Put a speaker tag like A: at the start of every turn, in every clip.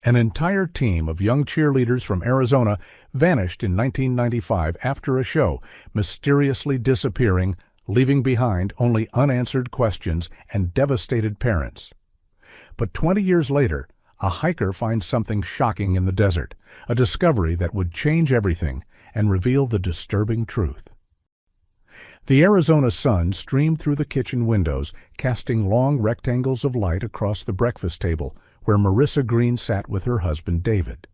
A: An entire team of young cheerleaders from Arizona vanished in 1995 after a show, mysteriously disappearing, leaving behind only unanswered questions and devastated parents. But 20 years later, a hiker finds something shocking in the desert, a discovery that would change everything and reveal the disturbing truth. The Arizona sun streamed through the kitchen windows, casting long rectangles of light across the breakfast table where Marissa Green sat with her husband David.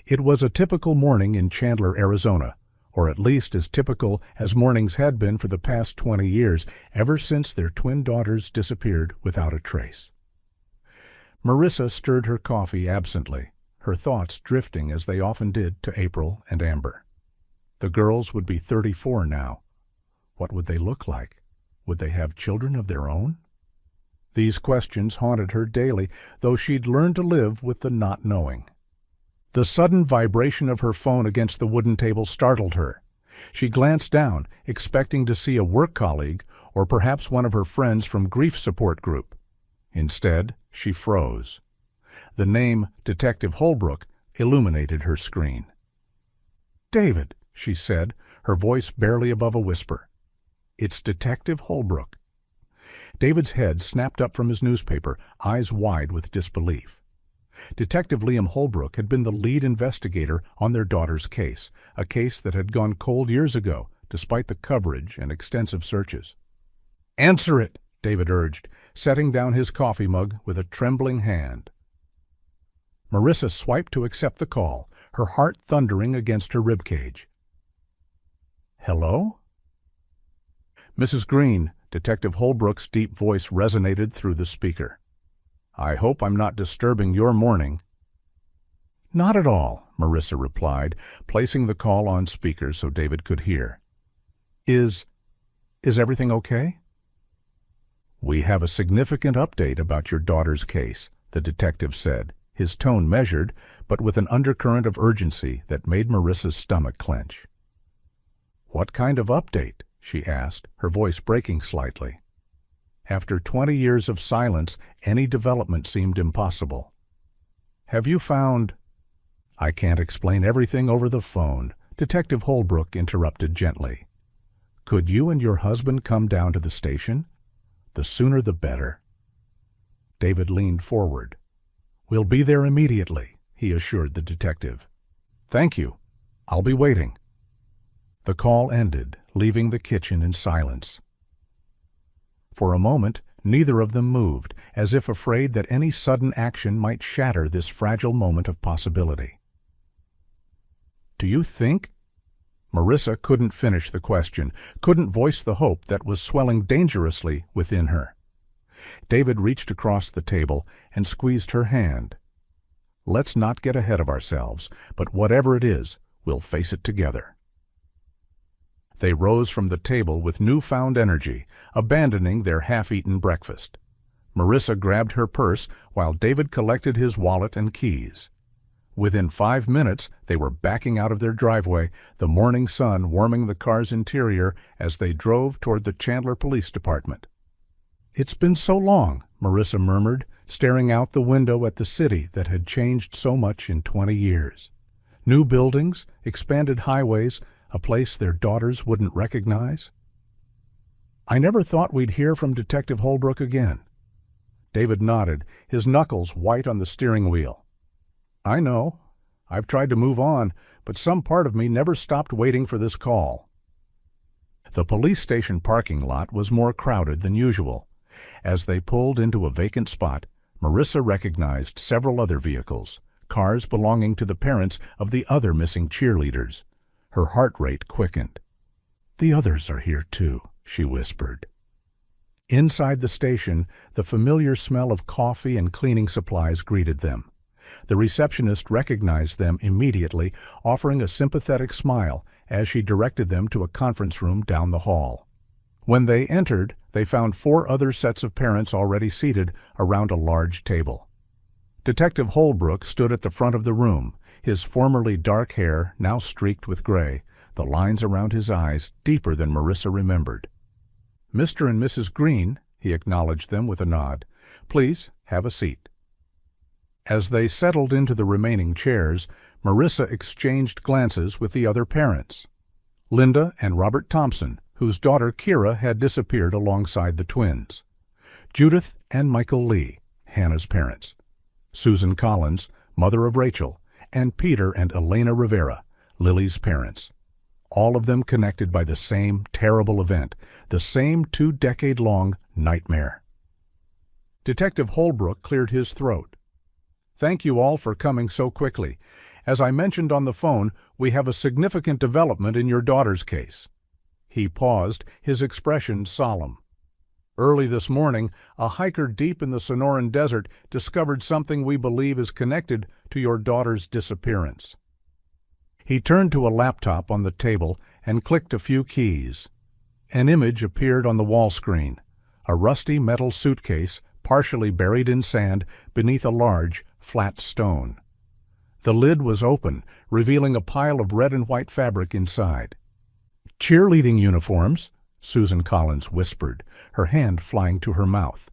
A: It was a typical morning in Chandler, Arizona, or at least as typical as mornings had been for the past 20 years, ever since their twin daughters disappeared without a trace. Marissa stirred her coffee absently, her thoughts drifting as they often did to April and Amber. The girls would be 34 now. What would they look like? Would they have children of their own? These questions haunted her daily, though she'd learned to live with the not knowing. The sudden vibration of her phone against the wooden table startled her. She glanced down, expecting to see a work colleague or perhaps one of her friends from grief support group. Instead, she froze. The name Detective Holbrook illuminated her screen. "David," she said, her voice barely above a whisper. "It's Detective Holbrook." David's head snapped up from his newspaper, eyes wide with disbelief. Detective Liam Holbrook had been the lead investigator on their daughter's case, a case that had gone cold years ago, despite the coverage and extensive searches. "Answer it," David urged, setting down his coffee mug with a trembling hand. Marissa swiped to accept the call, her heart thundering against her ribcage. "Hello?" "Mrs. Green," Detective Holbrook's deep voice resonated through the speaker. "I hope I'm not disturbing your morning." "Not at all," Marissa replied, placing the call on speaker so David could hear. Is everything okay?" "We have a significant update about your daughter's case," the detective said, his tone measured, but with an undercurrent of urgency that made Marissa's stomach clench. "What kind of update?" she asked, her voice breaking slightly. After 20 years of silence, any development seemed impossible. "Have you found—" "I can't explain everything over the phone," Detective Holbrook interrupted gently. "Could you and your husband come down to the station? The sooner the better." David leaned forward. "We'll be there immediately," he assured the detective. "Thank you. I'll be waiting." The call ended, leaving the kitchen in silence. For a moment, neither of them moved, as if afraid that any sudden action might shatter this fragile moment of possibility. "Do you think—" Marissa couldn't finish the question, couldn't voice the hope that was swelling dangerously within her. David reached across the table and squeezed her hand. "Let's not get ahead of ourselves, but whatever it is, we'll face it together." They rose from the table with newfound energy, abandoning their half-eaten breakfast. Marissa grabbed her purse while David collected his wallet and keys. Within 5 minutes, they were backing out of their driveway, the morning sun warming the car's interior as they drove toward the Chandler Police Department. "It's been so long," Marissa murmured, staring out the window at the city that had changed so much in 20 years. New buildings, expanded highways, a place their daughters wouldn't recognize. "I never thought we'd hear from Detective Holbrook again." David nodded, his knuckles white on the steering wheel. "I know. I've tried to move on, but some part of me never stopped waiting for this call." The police station parking lot was more crowded than usual. As they pulled into a vacant spot, Marissa recognized several other vehicles, cars belonging to the parents of the other missing cheerleaders. Her heart rate quickened. "The others are here too," she whispered. Inside the station, the familiar smell of coffee and cleaning supplies greeted them. The receptionist recognized them immediately, offering a sympathetic smile as she directed them to a conference room down the hall. When they entered, they found 4 other sets of parents already seated around a large table. Detective Holbrook stood at the front of the room, his formerly dark hair now streaked with gray, the lines around his eyes deeper than Marissa remembered. "Mr. and Mrs. Green," he acknowledged them with a nod. "Please have a seat." As they settled into the remaining chairs, Marissa exchanged glances with the other parents. Linda and Robert Thompson, whose daughter Kira had disappeared alongside the twins. Judith and Michael Lee, Hannah's parents. Susan Collins, mother of Rachel, and Peter and Elena Rivera, Lily's parents. All of them connected by the same terrible event, the same 2-decade-long nightmare. Detective Holbrook cleared his throat. "Thank you all for coming so quickly. As I mentioned on the phone, we have a significant development in your daughter's case." He paused, his expression solemn. "Early this morning, a hiker deep in the Sonoran Desert discovered something we believe is connected to your daughter's disappearance." He turned to a laptop on the table and clicked a few keys. An image appeared on the wall screen, a rusty metal suitcase partially buried in sand beneath a large, flat stone. The lid was open, revealing a pile of red and white fabric inside. "Cheerleading uniforms," Susan Collins whispered, her hand flying to her mouth.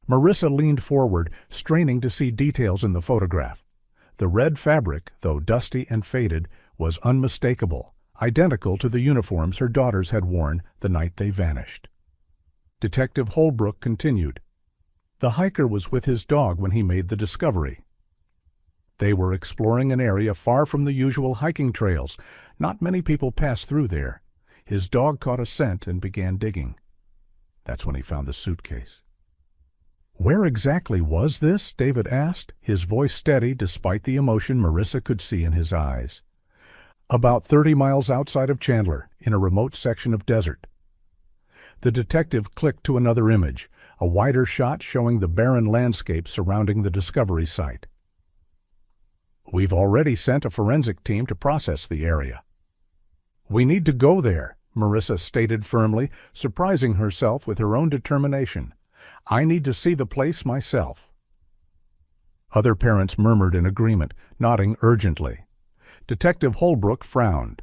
A: Marissa leaned forward, straining to see details in the photograph. The red fabric, though dusty and faded, was unmistakable, identical to the uniforms her daughters had worn the night they vanished. Detective Holbrook continued. "The hiker was with his dog when he made the discovery. They were exploring an area far from the usual hiking trails. Not many people pass through there. His dog caught a scent and began digging. That's when he found the suitcase." "Where exactly was this?" David asked, his voice steady despite the emotion Marissa could see in his eyes. "About 30 miles outside of Chandler, in a remote section of desert." The detective clicked to another image, a wider shot showing the barren landscape surrounding the discovery site. "We've already sent a forensic team to process the area." "We need to go there," Marissa stated firmly, surprising herself with her own determination. "I need to see the place myself." Other parents murmured in agreement, nodding urgently. Detective Holbrook frowned.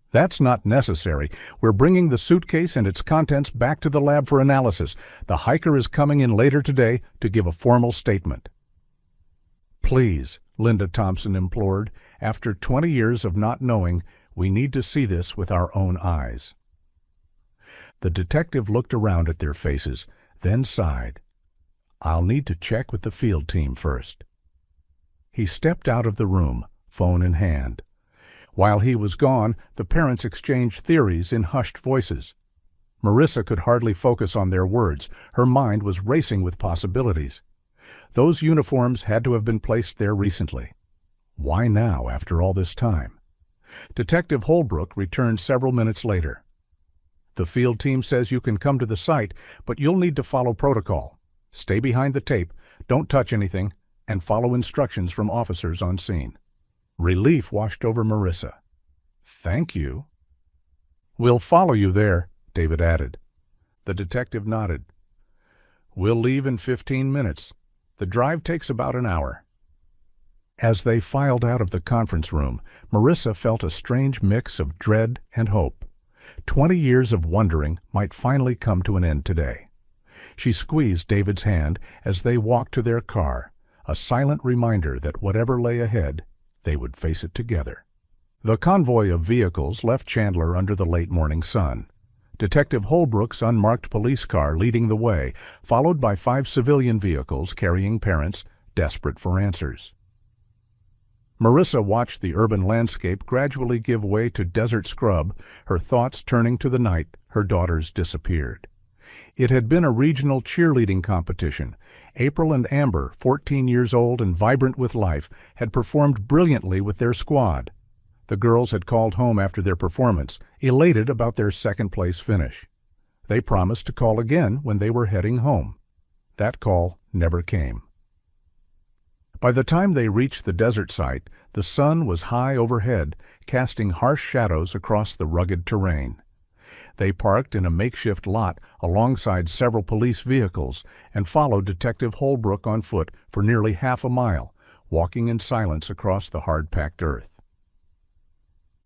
A: "That's not necessary. We're bringing the suitcase and its contents back to the lab for analysis. The hiker is coming in later today to give a formal statement." "Please," Linda Thompson implored, "after 20 years of not knowing, we need to see this with our own eyes." The detective looked around at their faces, then sighed. "I'll need to check with the field team first." He stepped out of the room, phone in hand. While he was gone, the parents exchanged theories in hushed voices. Marissa could hardly focus on their words. Her mind was racing with possibilities. Those uniforms had to have been placed there recently. Why now, after all this time? Detective Holbrook returned several minutes later. "The field team says you can come to the site, but you'll need to follow protocol. Stay behind the tape, don't touch anything, and follow instructions from officers on scene." Relief washed over Marissa. "Thank you." "We'll follow you there," David added. The detective nodded. "We'll leave in 15 minutes. The drive takes about an hour." As they filed out of the conference room, Marissa felt a strange mix of dread and hope. 20 years of wondering might finally come to an end today. She squeezed David's hand as they walked to their car, a silent reminder that whatever lay ahead, they would face it together. The convoy of vehicles left Chandler under the late morning sun. Detective Holbrook's unmarked police car leading the way, followed by 5 civilian vehicles carrying parents desperate for answers. Marissa watched the urban landscape gradually give way to desert scrub, her thoughts turning to the night her daughters disappeared. It had been a regional cheerleading competition. April and Amber, 14 years old and vibrant with life, had performed brilliantly with their squad. The girls had called home after their performance, elated about their second-place finish. They promised to call again when they were heading home. That call never came. By the time they reached the desert site, the sun was high overhead, casting harsh shadows across the rugged terrain. They parked in a makeshift lot alongside several police vehicles and followed Detective Holbrook on foot for nearly half a mile, walking in silence across the hard-packed earth.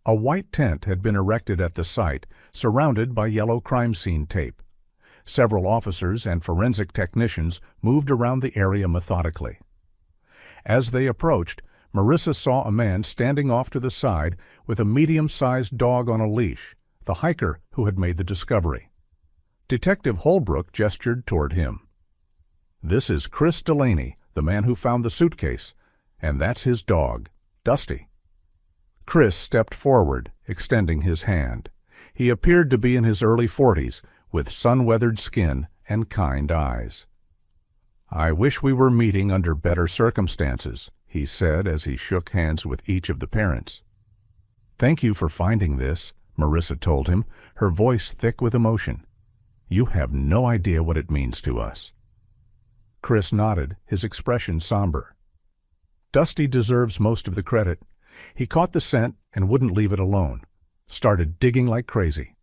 A: A white tent had been erected at the site, surrounded by yellow crime scene tape. Several officers and forensic technicians moved around the area methodically. As they approached, Marissa saw a man standing off to the side with a medium-sized dog on a leash, the hiker who had made the discovery. Detective Holbrook gestured toward him. "This is Chris Delaney, the man who found the suitcase, and that's his dog, Dusty." Chris stepped forward, extending his hand. He appeared to be in his early 40s, with sun-weathered skin and kind eyes. "I wish we were meeting under better circumstances," he said as he shook hands with each of the parents. "Thank you for finding this," Marissa told him, her voice thick with emotion. "You have no idea what it means to us." Chris nodded, his expression somber. "Dusty deserves most of the credit. He caught the scent and wouldn't leave it alone. Started digging like crazy."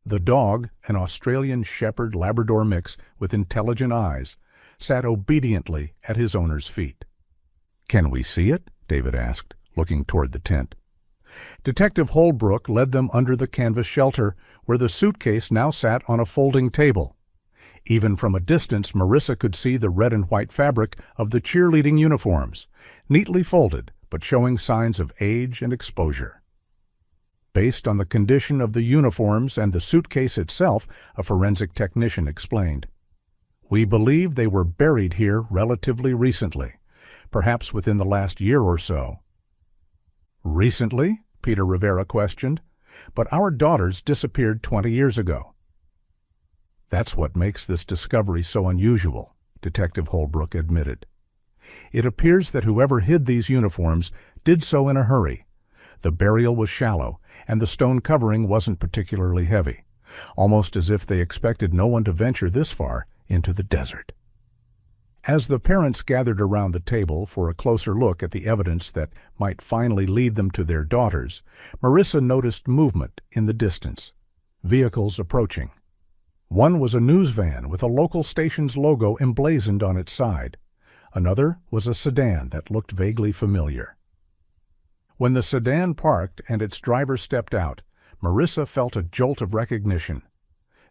A: The dog, an Australian Shepherd Labrador mix with intelligent eyes, sat obediently at his owner's feet. "Can we see it?" David asked, looking toward the tent. Detective Holbrook led them under the canvas shelter, where the suitcase now sat on a folding table. Even from a distance, Marissa could see the red and white fabric of the cheerleading uniforms, neatly folded but showing signs of age and exposure. Based on the condition of the uniforms and the suitcase itself, a forensic technician explained, "We believe they were buried here relatively recently, perhaps within the last year or so." "Recently?" Peter Rivera questioned. "But our daughters disappeared 20 years ago." "That's what makes this discovery so unusual," Detective Holbrook admitted. "It appears that whoever hid these uniforms did so in a hurry. The burial was shallow, and the stone covering wasn't particularly heavy, almost as if they expected no one to venture this far into the desert." As the parents gathered around the table for a closer look at the evidence that might finally lead them to their daughters, Marissa noticed movement in the distance, vehicles approaching. One was a news van with a local station's logo emblazoned on its side. Another was a sedan that looked vaguely familiar. When the sedan parked and its driver stepped out, Marissa felt a jolt of recognition.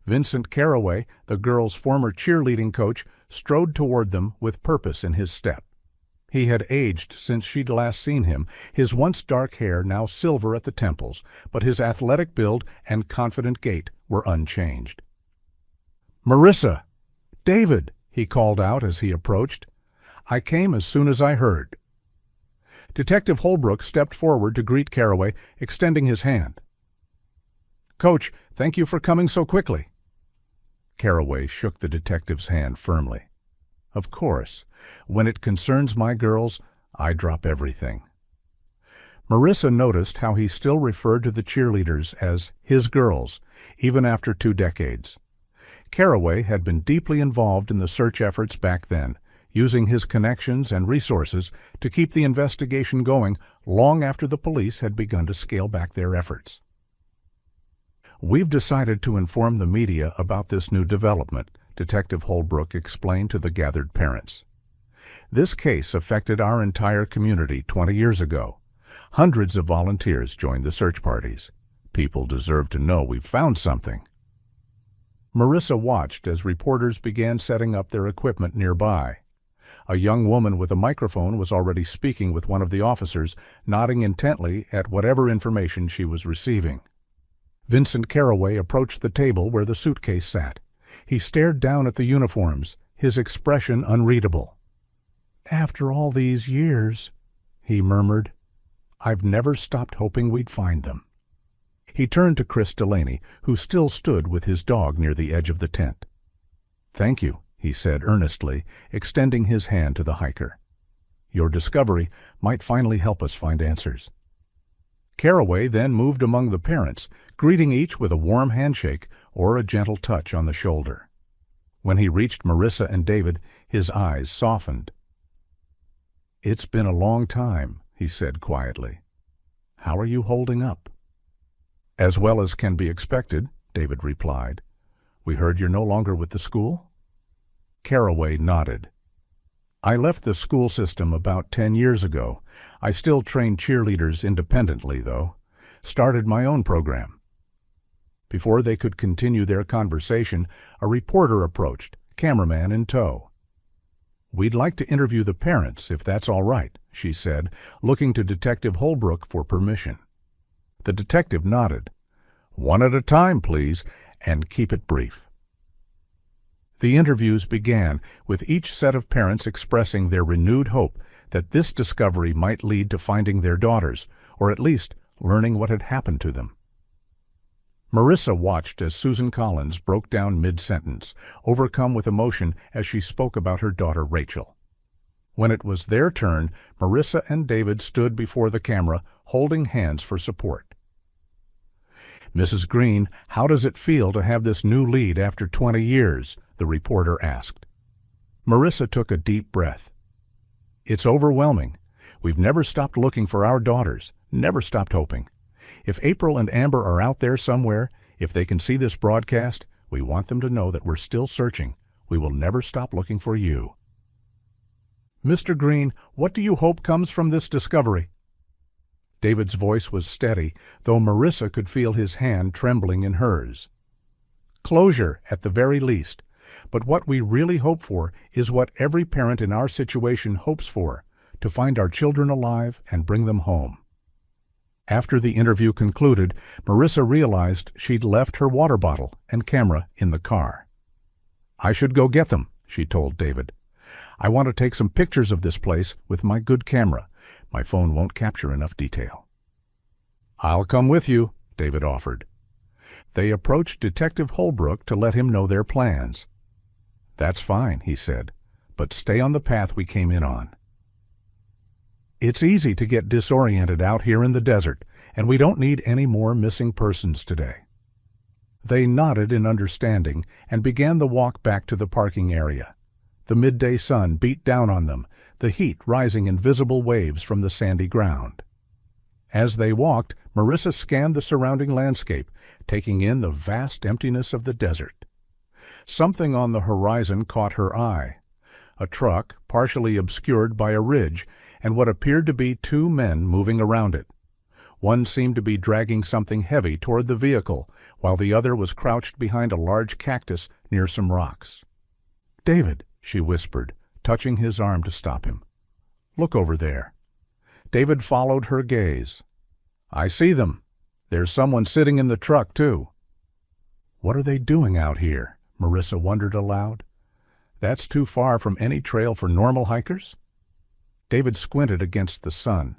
A: Vincent Caraway, the girls' former cheerleading coach, strode toward them with purpose in his step. He had aged since she'd last seen him, his once dark hair now silver at the temples, but his athletic build and confident gait were unchanged. "Marissa! David!" he called out as he approached. "I came as soon as I heard." Detective Holbrook stepped forward to greet Caraway, extending his hand. "Coach, thank you for coming so quickly." Caraway shook the detective's hand firmly. "Of course. When it concerns my girls, I drop everything." Marissa noticed how he still referred to the cheerleaders as his girls, even after 2 decades. Caraway had been deeply involved in the search efforts back then, using his connections and resources to keep the investigation going long after the police had begun to scale back their efforts. "We've decided to inform the media about this new development," Detective Holbrook explained to the gathered parents. "This case affected our entire community 20 years ago. Hundreds of volunteers joined the search parties. People deserve to know we've found something." Marissa watched as reporters began setting up their equipment nearby. A young woman with a microphone was already speaking with one of the officers, nodding intently at whatever information she was receiving. Vincent Caraway approached the table where the suitcase sat. He stared down at the uniforms, his expression unreadable. "After all these years," he murmured, "I've never stopped hoping we'd find them." He turned to Chris Delaney, who still stood with his dog near the edge of the tent. "Thank you," he said earnestly, extending his hand to the hiker. "Your discovery might finally help us find answers." Caraway then moved among the parents, greeting each with a warm handshake or a gentle touch on the shoulder. When he reached Marissa and David, his eyes softened. "It's been a long time," he said quietly. "How are you holding up?" "As well as can be expected," David replied. "We heard you're no longer with the school?" Caraway nodded. "I left the school system about 10 years ago. I still train cheerleaders independently, though. Started my own program." Before they could continue their conversation, a reporter approached, cameraman in tow. "We'd like to interview the parents, if that's all right," she said, looking to Detective Holbrook for permission. The detective nodded. "One at a time, please, and keep it brief." The interviews began, with each set of parents expressing their renewed hope that this discovery might lead to finding their daughters, or at least learning what had happened to them. Marissa watched as Susan Collins broke down mid-sentence, overcome with emotion as she spoke about her daughter Rachel. When it was their turn, Marissa and David stood before the camera, holding hands for support. "Mrs. Green, how does it feel to have this new lead after 20 years?" the reporter asked. Marissa took a deep breath. "It's overwhelming. We've never stopped looking for our daughters, never stopped hoping. If April and Amber are out there somewhere, if they can see this broadcast, we want them to know that we're still searching. We will never stop looking for you." "Mr. Green, what do you hope comes from this discovery?" David's voice was steady, though Marissa could feel his hand trembling in hers. "Closure, at the very least. But what we really hope for is what every parent in our situation hopes for, to find our children alive and bring them home." After the interview concluded, Marissa realized she'd left her water bottle and camera in the car. "I should go get them," she told David. "I want to take some pictures of this place with my good camera. My phone won't capture enough detail." "I'll come with you," David offered. They approached Detective Holbrook to let him know their plans. "That's fine," he said, "but stay on the path we came in on. It's easy to get disoriented out here in the desert, and we don't need any more missing persons today." They nodded in understanding and began the walk back to the parking area. The midday sun beat down on them, the heat rising in visible waves from the sandy ground. As they walked, Marissa scanned the surrounding landscape, taking in the vast emptiness of the desert. Something on the horizon caught her eye. A truck, partially obscured by a ridge, and what appeared to be two men moving around it. One seemed to be dragging something heavy toward the vehicle, while the other was crouched behind a large cactus near some rocks. "David," she whispered, touching his arm to stop him. "Look over there." David followed her gaze. "I see them. There's someone sitting in the truck, too." "What are they doing out here?" Marissa wondered aloud. "That's too far from any trail for normal hikers?" David squinted against the sun.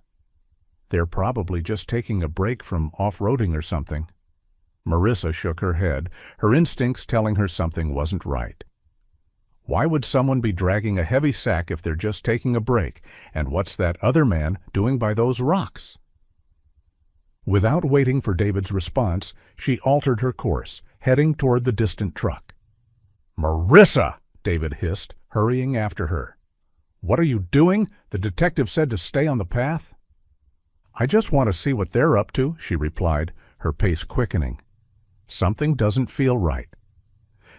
A: "They're probably just taking a break from off-roading or something." Marissa shook her head, her instincts telling her something wasn't right. Why would someone be dragging a heavy sack if they're just taking a break? And what's that other man doing by those rocks? Without waiting for David's response, she altered her course, heading toward the distant truck. "Marissa!" David hissed, hurrying after her. "What are you doing? The detective said to stay on the path." "I just want to see what they're up to," she replied, her pace quickening. "Something doesn't feel right."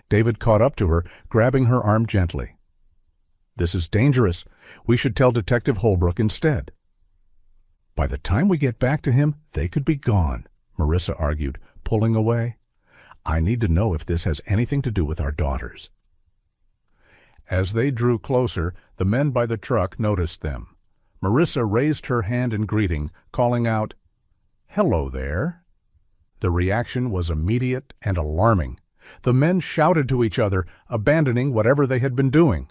A: David caught up to her, grabbing her arm gently. "This is dangerous. We should tell Detective Holbrook instead." "By the time we get back to him, they could be gone," Marissa argued, pulling away. "I need to know if this has anything to do with our daughters." As they drew closer, the men by the truck noticed them. Marissa raised her hand in greeting, calling out, "Hello there." The reaction was immediate and alarming. The men shouted to each other, abandoning whatever they had been doing.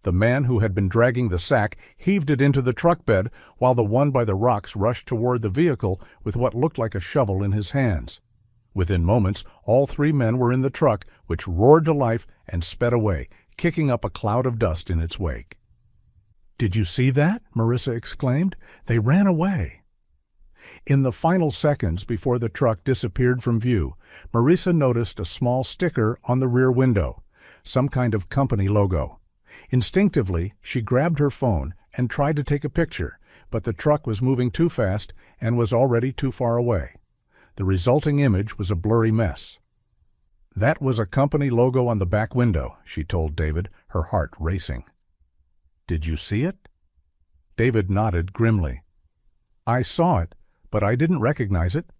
A: The man who had been dragging the sack heaved it into the truck bed, while the one by the rocks rushed toward the vehicle with what looked like a shovel in his hands. Within moments, all three men were in the truck, which roared to life and sped away, kicking up a cloud of dust in its wake. "Did you see that?" Marissa exclaimed. "They ran away." In the final seconds before the truck disappeared from view, Marissa noticed a small sticker on the rear window, some kind of company logo. Instinctively, she grabbed her phone and tried to take a picture, but the truck was moving too fast and was already too far away. The resulting image was a blurry mess. "That was a company logo on the back window," she told David, her heart racing. "Did you see it?" David nodded grimly. "I saw it, but I didn't recognize it."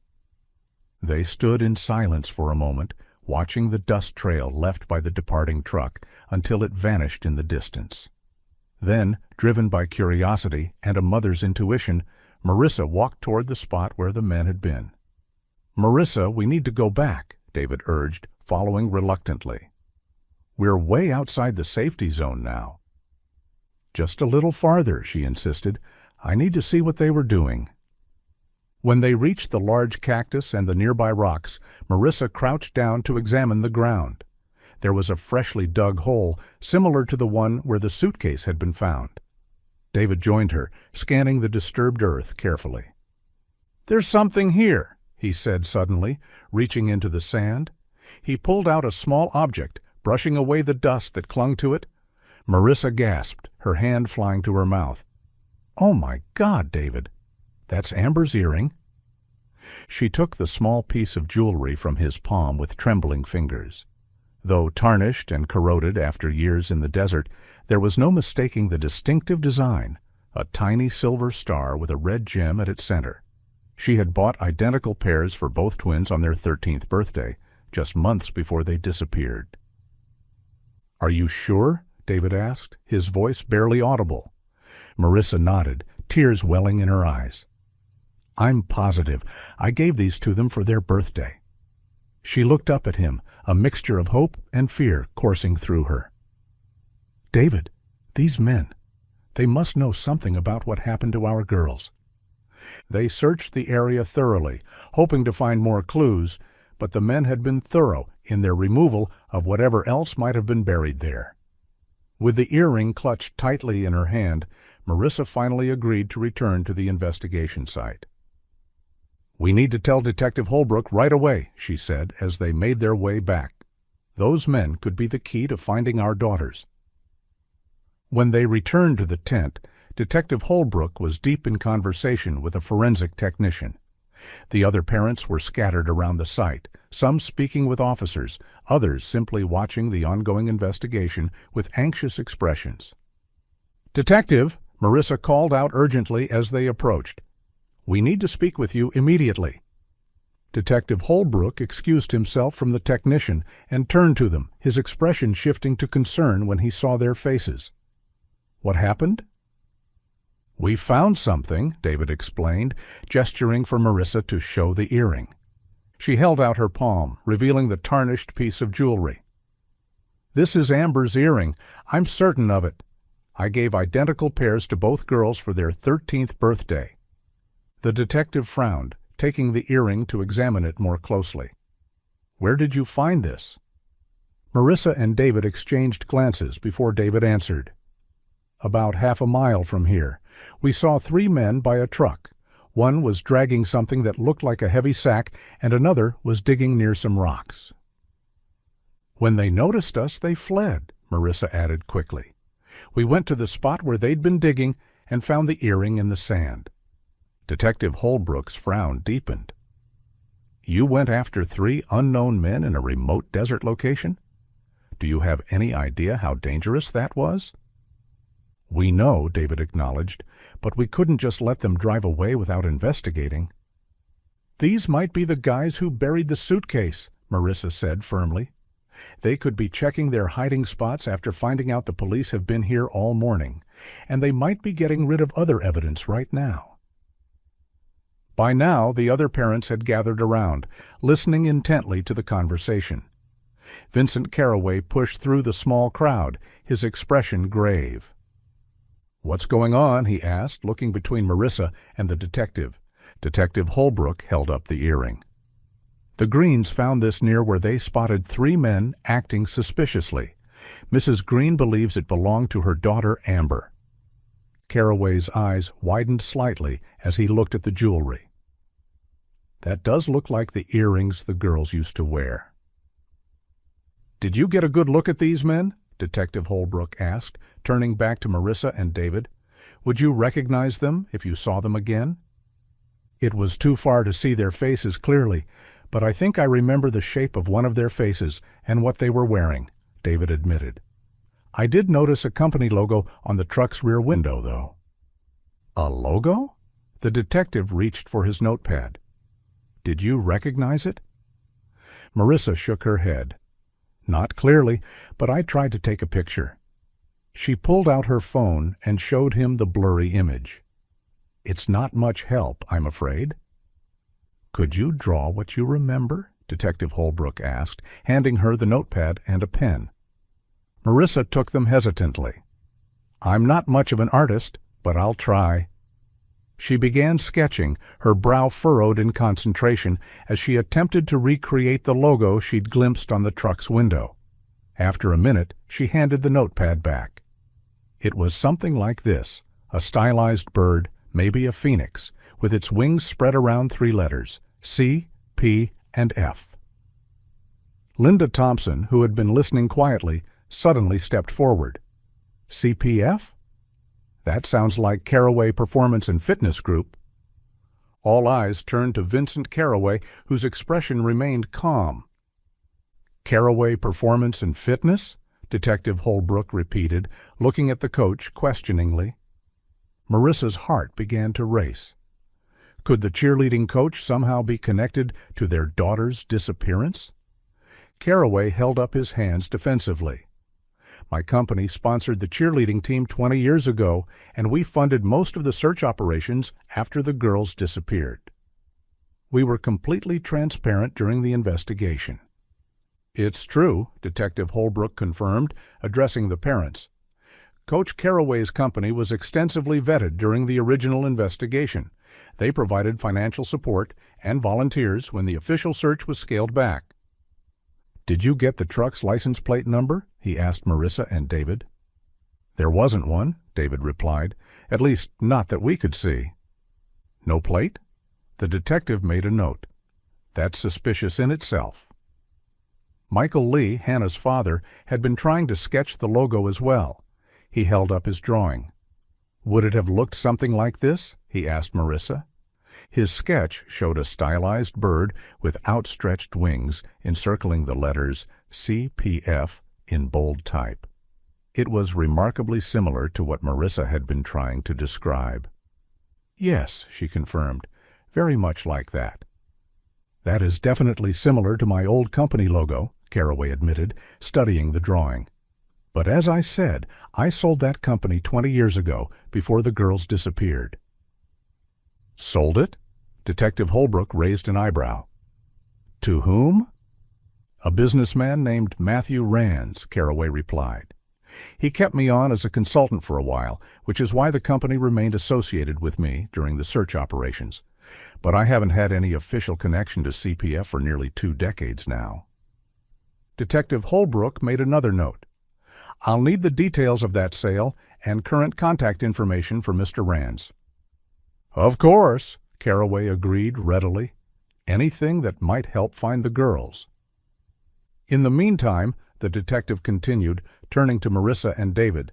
A: They stood in silence for a moment, watching the dust trail left by the departing truck until it vanished in the distance. Then, driven by curiosity and a mother's intuition, Marissa walked toward the spot where the men had been. "Marissa, we need to go back," David urged, following reluctantly. "We're way outside the safety zone now." "Just a little farther," she insisted. "I need to see what they were doing." When they reached the large cactus and the nearby rocks, Marissa crouched down to examine the ground. There was a freshly dug hole, similar to the one where the suitcase had been found. David joined her, scanning the disturbed earth carefully. "There's something here," he said suddenly, reaching into the sand. He pulled out a small object, brushing away the dust that clung to it. Marissa gasped, her hand flying to her mouth. "Oh my God, David! That's Amber's earring." She took the small piece of jewelry from his palm with trembling fingers. Though tarnished and corroded after years in the desert, there was no mistaking the distinctive design, a tiny silver star with a red gem at its center. She had bought identical pairs for both twins on their 13th birthday, just months before they disappeared. "Are you sure?" David asked, his voice barely audible. Marissa nodded, tears welling in her eyes. "I'm positive. I gave these to them for their birthday." She looked up at him, a mixture of hope and fear coursing through her. "David, these men, they must know something about what happened to our girls." They searched the area thoroughly, hoping to find more clues, but the men had been thorough in their removal of whatever else might have been buried there. With the earring clutched tightly in her hand, Marissa finally agreed to return to the investigation site. "We need to tell Detective Holbrook right away," she said as they made their way back. "Those men could be the key to finding our daughters." When they returned to the tent, Detective Holbrook was deep in conversation with a forensic technician. The other parents were scattered around the site, some speaking with officers, others simply watching the ongoing investigation with anxious expressions. "Detective," Marissa called out urgently as they approached. "We need to speak with you immediately." Detective Holbrook excused himself from the technician and turned to them, his expression shifting to concern when he saw their faces. "What happened?" "We found something," David explained, gesturing for Marissa to show the earring. She held out her palm, revealing the tarnished piece of jewelry. "This is Amber's earring. I'm certain of it. I gave identical pairs to both girls for their 13th birthday." The detective frowned, taking the earring to examine it more closely. "Where did you find this?" Marissa and David exchanged glances before David answered. "About half a mile from here. We saw 3 men by a truck. One was dragging something that looked like a heavy sack, and another was digging near some rocks." "When they noticed us, they fled," Marissa added quickly. "We went to the spot where they'd been digging and found the earring in the sand." Detective Holbrook's frown deepened. "You went after 3 unknown men in a remote desert location? Do you have any idea how dangerous that was?" "We know," David acknowledged, "but we couldn't just let them drive away without investigating." "These might be the guys who buried the suitcase," Marissa said firmly. "They could be checking their hiding spots after finding out the police have been here all morning, and they might be getting rid of other evidence right now." By now, the other parents had gathered around, listening intently to the conversation. Vincent Carraway pushed through the small crowd, his expression grave. "What's going on?" he asked, looking between Marissa and the detective. Detective Holbrook held up the earring. "The Greens found this near where they spotted 3 men acting suspiciously. Mrs. Green believes it belonged to her daughter Amber." Carraway's eyes widened slightly as he looked at the jewelry. "That does look like the earrings the girls used to wear." "Did you get a good look at these men?" Detective Holbrook asked, turning back to Marissa and David. "Would you recognize them if you saw them again?" "It was too far to see their faces clearly, but I think I remember the shape of one of their faces and what they were wearing," David admitted. "I did notice a company logo on the truck's rear window, though." "A logo?" The detective reached for his notepad. "Did you recognize it?" Marissa shook her head. "Not clearly, but I tried to take a picture." She pulled out her phone and showed him the blurry image. "It's not much help, I'm afraid." "Could you draw what you remember?" Detective Holbrook asked, handing her the notepad and a pen. Marissa took them hesitantly. "I'm not much of an artist, but I'll try." She began sketching, her brow furrowed in concentration as she attempted to recreate the logo she'd glimpsed on the truck's window. After a minute, she handed the notepad back. It was something like this, a stylized bird, maybe a phoenix, with its wings spread around 3 letters, C, P, and F. Linda Thompson, who had been listening quietly, suddenly stepped forward. "CPF? That sounds like Caraway Performance and Fitness Group." All eyes turned to Vincent Caraway, whose expression remained calm. "Caraway Performance and Fitness?" Detective Holbrook repeated, looking at the coach questioningly. Marissa's heart began to race. Could the cheerleading coach somehow be connected to their daughter's disappearance? Caraway held up his hands defensively. "My company sponsored the cheerleading team 20 years ago, and we funded most of the search operations after the girls disappeared. We were completely transparent during the investigation." "It's true," Detective Holbrook confirmed, addressing the parents. "Coach Caraway's company was extensively vetted during the original investigation. They provided financial support and volunteers when the official search was scaled back." "Did you get the truck's license plate number?" he asked Marissa and David. "There wasn't one," David replied. "At least, not that we could see." "No plate?" The detective made a note. "That's suspicious in itself." Michael Lee, Hannah's father, had been trying to sketch the logo as well. He held up his drawing. "Would it have looked something like this?" he asked Marissa. His sketch showed a stylized bird with outstretched wings encircling the letters CPF in bold type. It was remarkably similar to what Marissa had been trying to describe. "Yes," she confirmed, "very much like that." "That is definitely similar to my old company logo," Caraway admitted, studying the drawing. "But as I said, I sold that company 20 years ago, before the girls disappeared." "Sold it?" Detective Holbrook raised an eyebrow. "To whom?" "A businessman named Matthew Rands," Caraway replied. "He kept me on as a consultant for a while, which is why the company remained associated with me during the search operations. But I haven't had any official connection to CPF for nearly 2 decades now." Detective Holbrook made another note. "I'll need the details of that sale and current contact information for Mr. Rands." "Of course," Caraway agreed readily. "Anything that might help find the girls." "In the meantime," the detective continued, turning to Marissa and David,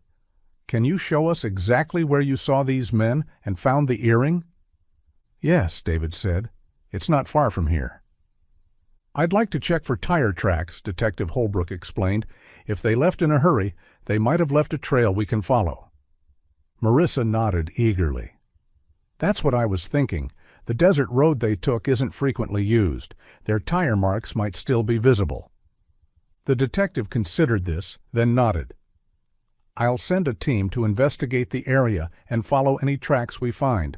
A: "can you show us exactly where you saw these men and found the earring?" "Yes," David said. "It's not far from here." "I'd like to check for tire tracks," Detective Holbrook explained. "If they left in a hurry, they might have left a trail we can follow." Marissa nodded eagerly. "That's what I was thinking. The desert road they took isn't frequently used. Their tire marks might still be visible." The detective considered this, then nodded. "I'll send a team to investigate the area and follow any tracks we find.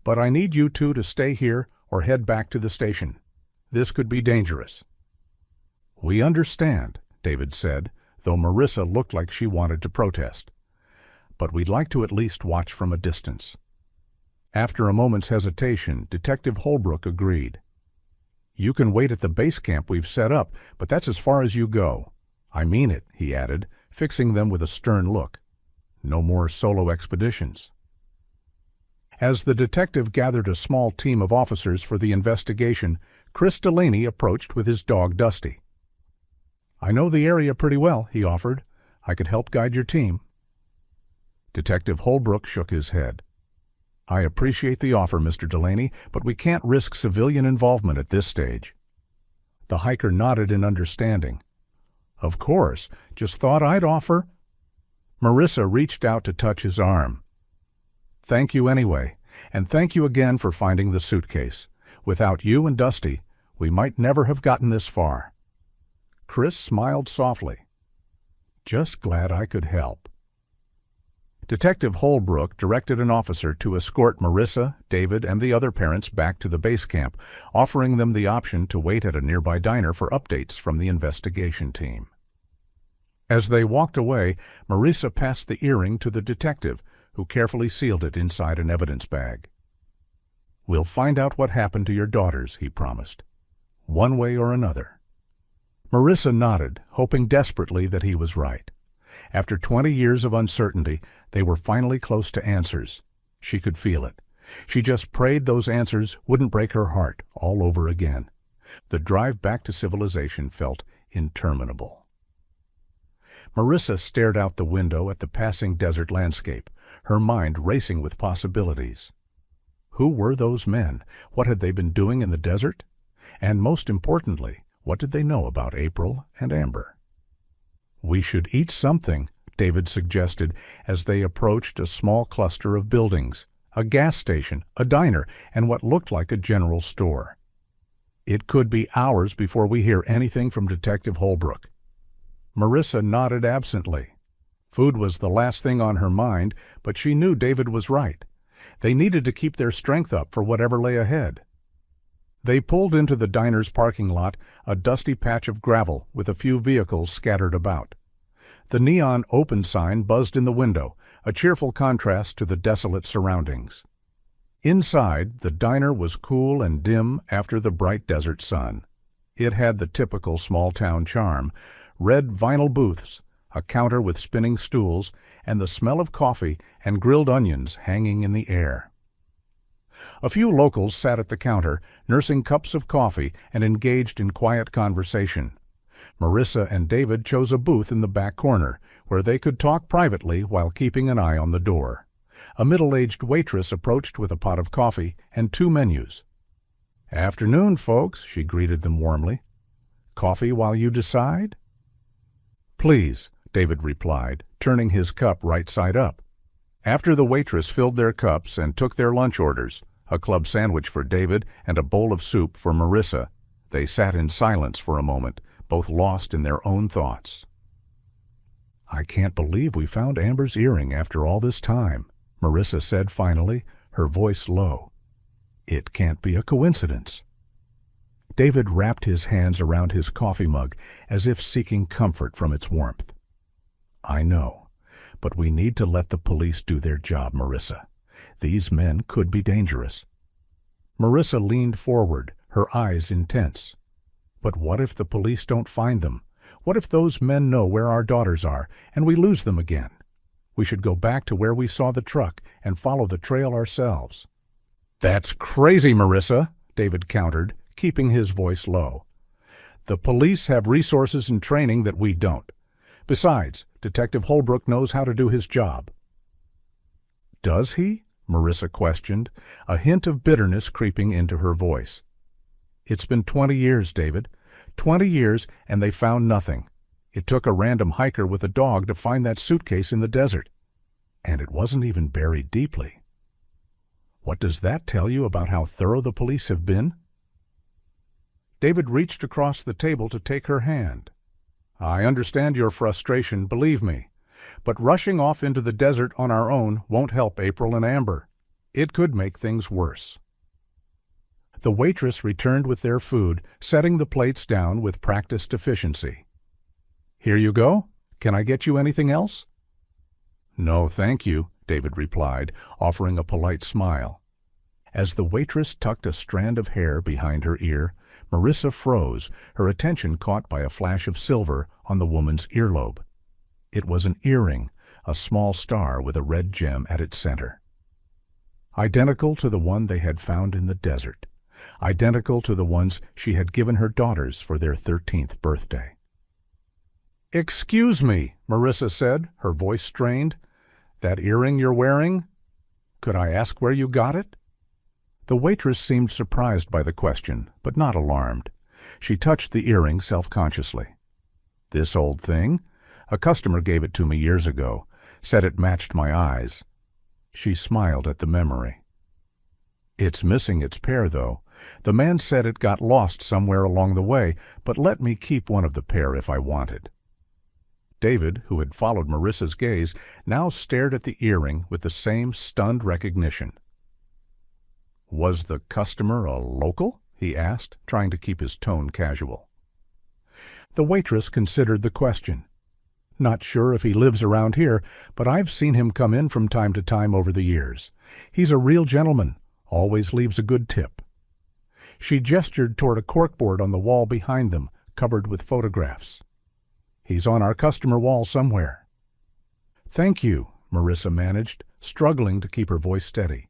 A: But I need you two to stay here or head back to the station. This could be dangerous." "We understand," David said, though Marissa looked like she wanted to protest. "But we'd like to at least watch from a distance." After a moment's hesitation, Detective Holbrook agreed. "You can wait at the base camp we've set up, but that's as far as you go. I mean it," he added, fixing them with a stern look. "No more solo expeditions." As the detective gathered a small team of officers for the investigation, Chris Delaney approached with his dog Dusty. "I know the area pretty well," he offered. "I could help guide your team." Detective Holbrook shook his head. "I appreciate the offer, Mr. Delaney, but we can't risk civilian involvement at this stage." The hiker nodded in understanding. "Of course, just thought I'd offer." Marissa reached out to touch his arm. "Thank you anyway, and thank you again for finding the suitcase. Without you and Dusty, we might never have gotten this far." Chris smiled softly. "Just glad I could help." Detective Holbrook directed an officer to escort Marissa, David, and the other parents back to the base camp, offering them the option to wait at a nearby diner for updates from the investigation team. As they walked away, Marissa passed the earring to the detective, who carefully sealed it inside an evidence bag. "We'll find out what happened to your daughters," he promised, "one way or another." Marissa nodded, hoping desperately that he was right. After 20 years of uncertainty, they were finally close to answers. She could feel it. She just prayed those answers wouldn't break her heart all over again. The drive back to civilization felt interminable. Marissa stared out the window at the passing desert landscape, her mind racing with possibilities. Who were those men? What had they been doing in the desert? And most importantly, what did they know about April and Amber? "We should eat something," David suggested as they approached a small cluster of buildings, a gas station, a diner, and what looked like a general store. "It could be hours before we hear anything from Detective Holbrook." Marissa nodded absently. Food was the last thing on her mind, but she knew David was right. They needed to keep their strength up for whatever lay ahead. They pulled into the diner's parking lot, a dusty patch of gravel with a few vehicles scattered about. The neon open sign buzzed in the window, a cheerful contrast to the desolate surroundings. Inside, the diner was cool and dim after the bright desert sun. It had the typical small-town charm: red vinyl booths, a counter with spinning stools, and the smell of coffee and grilled onions hanging in the air. A few locals sat at the counter, nursing cups of coffee and engaged in quiet conversation. Marissa and David chose a booth in the back corner, where they could talk privately while keeping an eye on the door. A middle-aged waitress approached with a pot of coffee and 2 menus. "Afternoon, folks," she greeted them warmly. "Coffee while you decide?" "Please," David replied, turning his cup right side up. After the waitress filled their cups and took their lunch orders, a club sandwich for David and a bowl of soup for Marissa, they sat in silence for a moment, both lost in their own thoughts. "I can't believe we found Amber's earring after all this time," Marissa said finally, her voice low. "It can't be a coincidence." David wrapped his hands around his coffee mug as if seeking comfort from its warmth. "I know, but we need to let the police do their job, Marissa. These men could be dangerous." Marissa leaned forward, her eyes intense. "But what if the police don't find them? What if those men know where our daughters are, and we lose them again? We should go back to where we saw the truck and follow the trail ourselves." "That's crazy, Marissa," David countered, keeping his voice low. "The police have resources and training that we don't. Besides, Detective Holbrook knows how to do his job." "Does he?" Marissa questioned, a hint of bitterness creeping into her voice. "It's been 20 years, David. 20 years, and they found nothing. It took a random hiker with a dog to find that suitcase in the desert. And it wasn't even buried deeply. What does that tell you about how thorough the police have been?" David reached across the table to take her hand. "I understand your frustration, believe me. But rushing off into the desert on our own won't help April and Amber. It could make things worse." The waitress returned with their food, setting the plates down with practiced efficiency. "Here you go. Can I get you anything else?" "No, thank you," David replied, offering a polite smile. As the waitress tucked a strand of hair behind her ear, Marissa froze, her attention caught by a flash of silver on the woman's earlobe. It was an earring, a small star with a red gem at its center. Identical to the one they had found in the desert. Identical to the ones she had given her daughters for their 13th birthday. "Excuse me," Marissa said, her voice strained. "That earring you're wearing? Could I ask where you got it?" The waitress seemed surprised by the question, but not alarmed. She touched the earring self-consciously. "This old thing? A customer gave it to me years ago. Said it matched my eyes." She smiled at the memory. "It's missing its pair, though. The man said it got lost somewhere along the way, but let me keep one of the pair if I wanted." David, who had followed Marissa's gaze, now stared at the earring with the same stunned recognition. "Was the customer a local?" he asked, trying to keep his tone casual. The waitress considered the question. "Not sure if he lives around here, but I've seen him come in from time to time over the years. He's a real gentleman, always leaves a good tip." She gestured toward a corkboard on the wall behind them, covered with photographs. "He's on our customer wall somewhere." "Thank you," Marissa managed, struggling to keep her voice steady.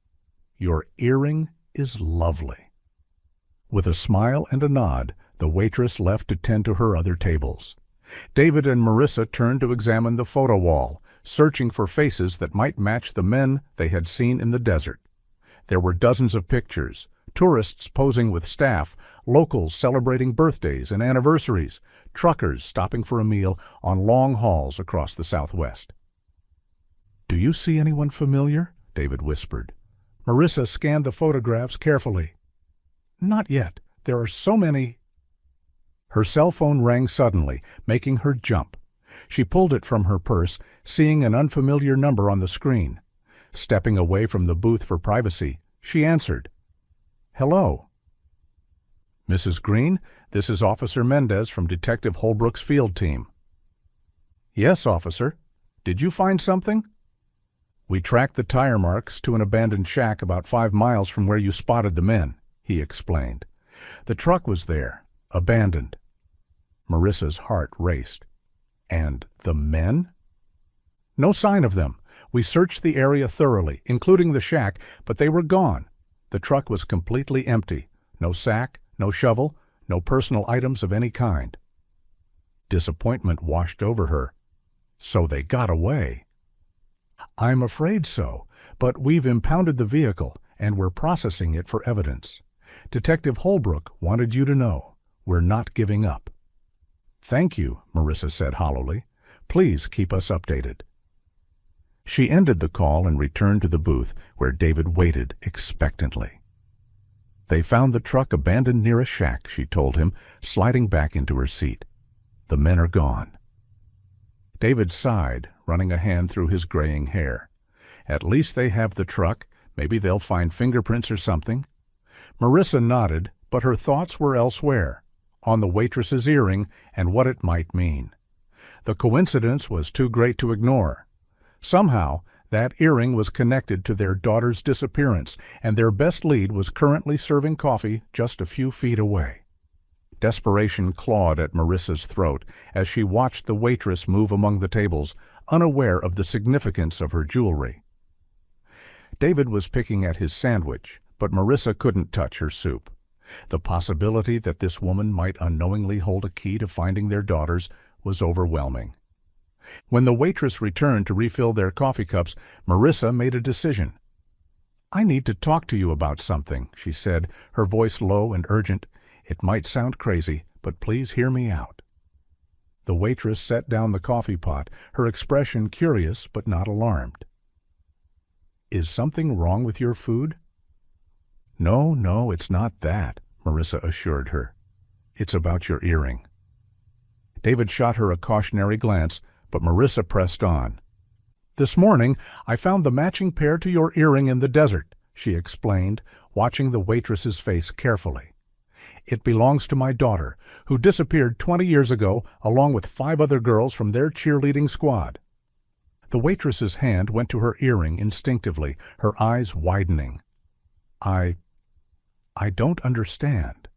A: "Your earring is lovely." With a smile and a nod, the waitress left to tend to her other tables. David and Marissa turned to examine the photo wall, searching for faces that might match the men they had seen in the desert. There were dozens of pictures, tourists posing with staff, locals celebrating birthdays and anniversaries, truckers stopping for a meal on long hauls across the Southwest. "Do you see anyone familiar?" David whispered. Marissa scanned the photographs carefully. "Not yet. There are so many." Her cell phone rang suddenly, making her jump. She pulled it from her purse, seeing an unfamiliar number on the screen. Stepping away from the booth for privacy, she answered. "Hello." "Mrs. Green, this is Officer Mendez from Detective Holbrook's field team." "Yes, officer. Did you find something?" "We tracked the tire marks to an abandoned shack about 5 miles from where you spotted the men," he explained. "The truck was there, abandoned." Marissa's heart raced. "And the men?" "No sign of them. We searched the area thoroughly, including the shack, but they were gone. The truck was completely empty. No sack, no shovel, no personal items of any kind." Disappointment washed over her. "So they got away." "I'm afraid so, but we've impounded the vehicle, and we're processing it for evidence. Detective Holbrook wanted you to know. We're not giving up." "Thank you," Marissa said hollowly. "Please keep us updated." She ended the call and returned to the booth, where David waited expectantly. "They found the truck abandoned near a shack," she told him, sliding back into her seat. "The men are gone." David sighed, running a hand through his graying hair. "At least they have the truck. Maybe they'll find fingerprints or something." Marissa nodded, but her thoughts were elsewhere, on the waitress's earring and what it might mean. The coincidence was too great to ignore. Somehow, that earring was connected to their daughter's disappearance, and their best lead was currently serving coffee just a few feet away. Desperation clawed at Marissa's throat as she watched the waitress move among the tables, unaware of the significance of her jewelry. David was picking at his sandwich, but Marissa couldn't touch her soup. The possibility that this woman might unknowingly hold a key to finding their daughters was overwhelming. When the waitress returned to refill their coffee cups, Marissa made a decision. "I need to talk to you about something," she said, her voice low and urgent. "It might sound crazy, but please hear me out." The waitress set down the coffee pot, her expression curious but not alarmed. "Is something wrong with your food?" No, it's not that," Marissa assured her. "It's about your earring." David shot her a cautionary glance, but Marissa pressed on. "This morning, I found the matching pair to your earring in the desert," she explained, watching the waitress's face carefully. "It belongs to my daughter, who disappeared 20 years ago along with 5 other girls from their cheerleading squad." The waitress's hand went to her earring instinctively, her eyes widening. I don't understand."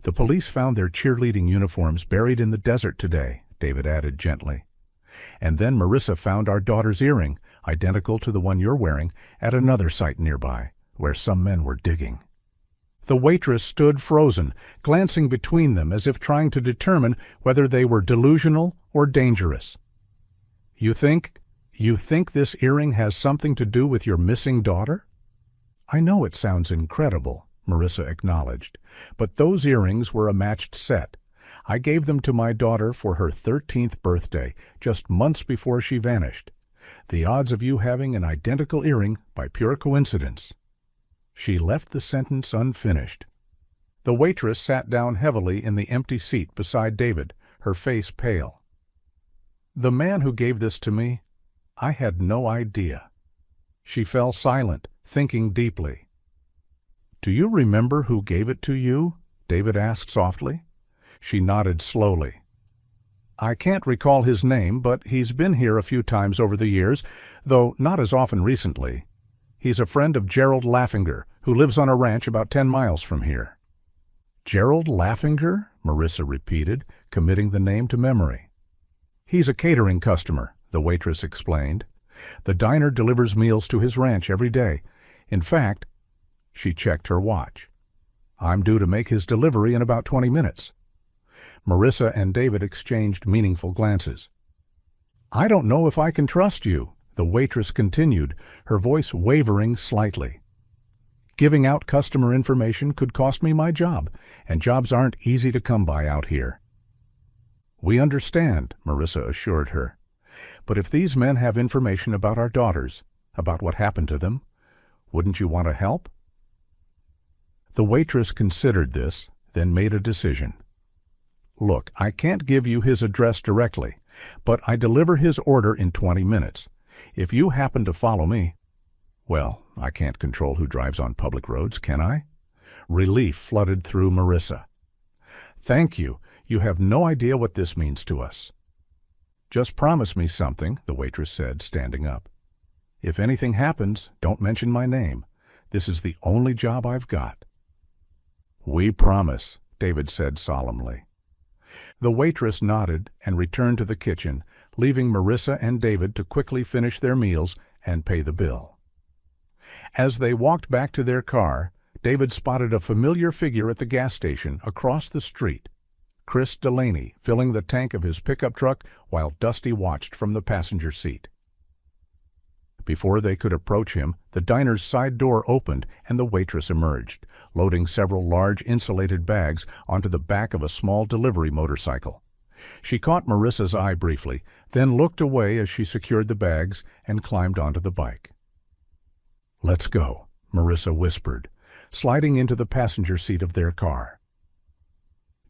A: "The police found their cheerleading uniforms buried in the desert today," David added gently. "And then Marissa found our daughter's earring, identical to the one you're wearing, at another site nearby, where some men were digging." The waitress stood frozen, glancing between them as if trying to determine whether they were delusional or dangerous. You think this earring has something to do with your missing daughter?" "I know it sounds incredible," Marissa acknowledged, "but those earrings were a matched set. I gave them to my daughter for her 13th birthday, just months before she vanished. The odds of you having an identical earring by pure coincidence." She left the sentence unfinished. The waitress sat down heavily in the empty seat beside David, her face pale. The man who gave this to me, I had no idea." She fell silent, thinking deeply. "Do you remember who gave it to you?" David asked softly. She nodded slowly. "I can't recall his name, but he's been here a few times over the years, though not as often recently. He's a friend of Gerald Laffinger, who lives on a ranch about 10 miles from here." "Gerald Laffinger?" Marissa repeated, committing the name to memory. "He's a catering customer," the waitress explained. "The diner delivers meals to his ranch every day. In fact," she checked her watch, "I'm due to make his delivery in about 20 minutes. Marissa and David exchanged meaningful glances. "I don't know if I can trust you," the waitress continued, her voice wavering slightly. "Giving out customer information could cost me my job, and jobs aren't easy to come by out here." "We understand," Marissa assured her. "But if these men have information about our daughters, about what happened to them, wouldn't you want to help?" The waitress considered this, then made a decision. "Look, I can't give you his address directly, but I deliver his order in 20 minutes. If you happen to follow me—" "Well, I can't control who drives on public roads, can I?" Relief flooded through Marissa. "Thank you. You have no idea what this means to us." "Just promise me something," the waitress said, standing up. "If anything happens, don't mention my name. This is the only job I've got." "We promise," David said solemnly. The waitress nodded and returned to the kitchen, leaving Marissa and David to quickly finish their meals and pay the bill. As they walked back to their car, David spotted a familiar figure at the gas station across the street, Chris Delaney, filling the tank of his pickup truck while Dusty watched from the passenger seat. Before they could approach him, the diner's side door opened and the waitress emerged, loading several large insulated bags onto the back of a small delivery motorcycle. She caught Marissa's eye briefly, then looked away as she secured the bags and climbed onto the bike. "Let's go," Marissa whispered, sliding into the passenger seat of their car.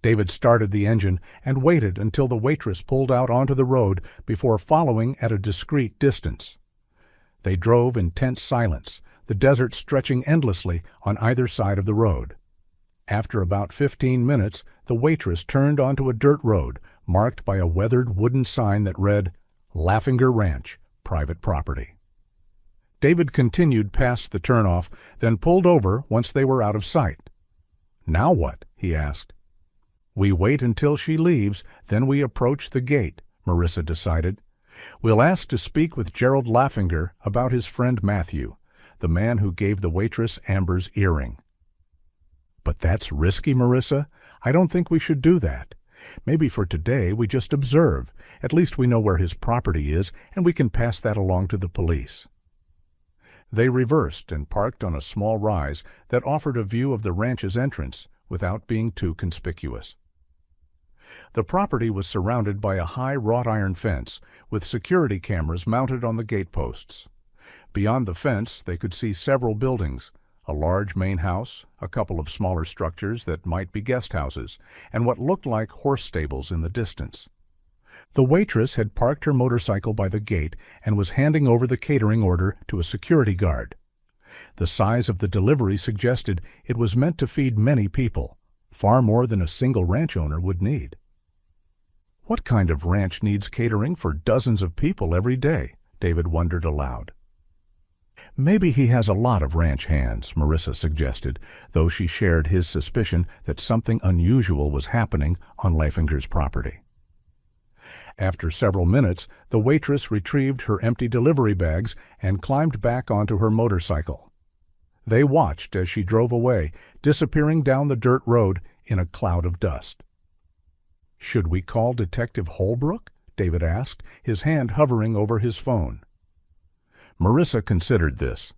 A: David started the engine and waited until the waitress pulled out onto the road before following at a discreet distance. They drove in tense silence, the desert stretching endlessly on either side of the road. After about 15 minutes, the waitress turned onto a dirt road marked by a weathered wooden sign that read, "Laffinger Ranch, Private Property." David continued past the turnoff, then pulled over once they were out of sight. "Now what?" he asked. "We wait until she leaves, then we approach the gate," Marissa decided. "We'll ask to speak with Gerald Laffinger about his friend Matthew, the man who gave the waitress Amber's earring." "But that's risky, Marissa. I don't think we should do that. Maybe for today we just observe. At least we know where his property is, and we can pass that along to the police." They reversed and parked on a small rise that offered a view of the ranch's entrance without being too conspicuous. The property was surrounded by a high wrought iron fence with security cameras mounted on the gateposts. Beyond the fence they could see several buildings, a large main house, a couple of smaller structures that might be guest houses, and what looked like horse stables in the distance. The waitress had parked her motorcycle by the gate and was handing over the catering order to a security guard. The size of the delivery suggested it was meant to feed many people, far more than a single ranch owner would need. What kind of ranch needs catering for dozens of people every day? David wondered aloud. Maybe he has a lot of ranch hands, Marissa suggested, though she shared his suspicion that something unusual was happening on Laffinger's property. After several minutes, the waitress retrieved her empty delivery bags and climbed back onto her motorcycle. They watched as she drove away, disappearing down the dirt road in a cloud of dust. "Should we call Detective Holbrook?" David asked, his hand hovering over his phone. Marissa considered this.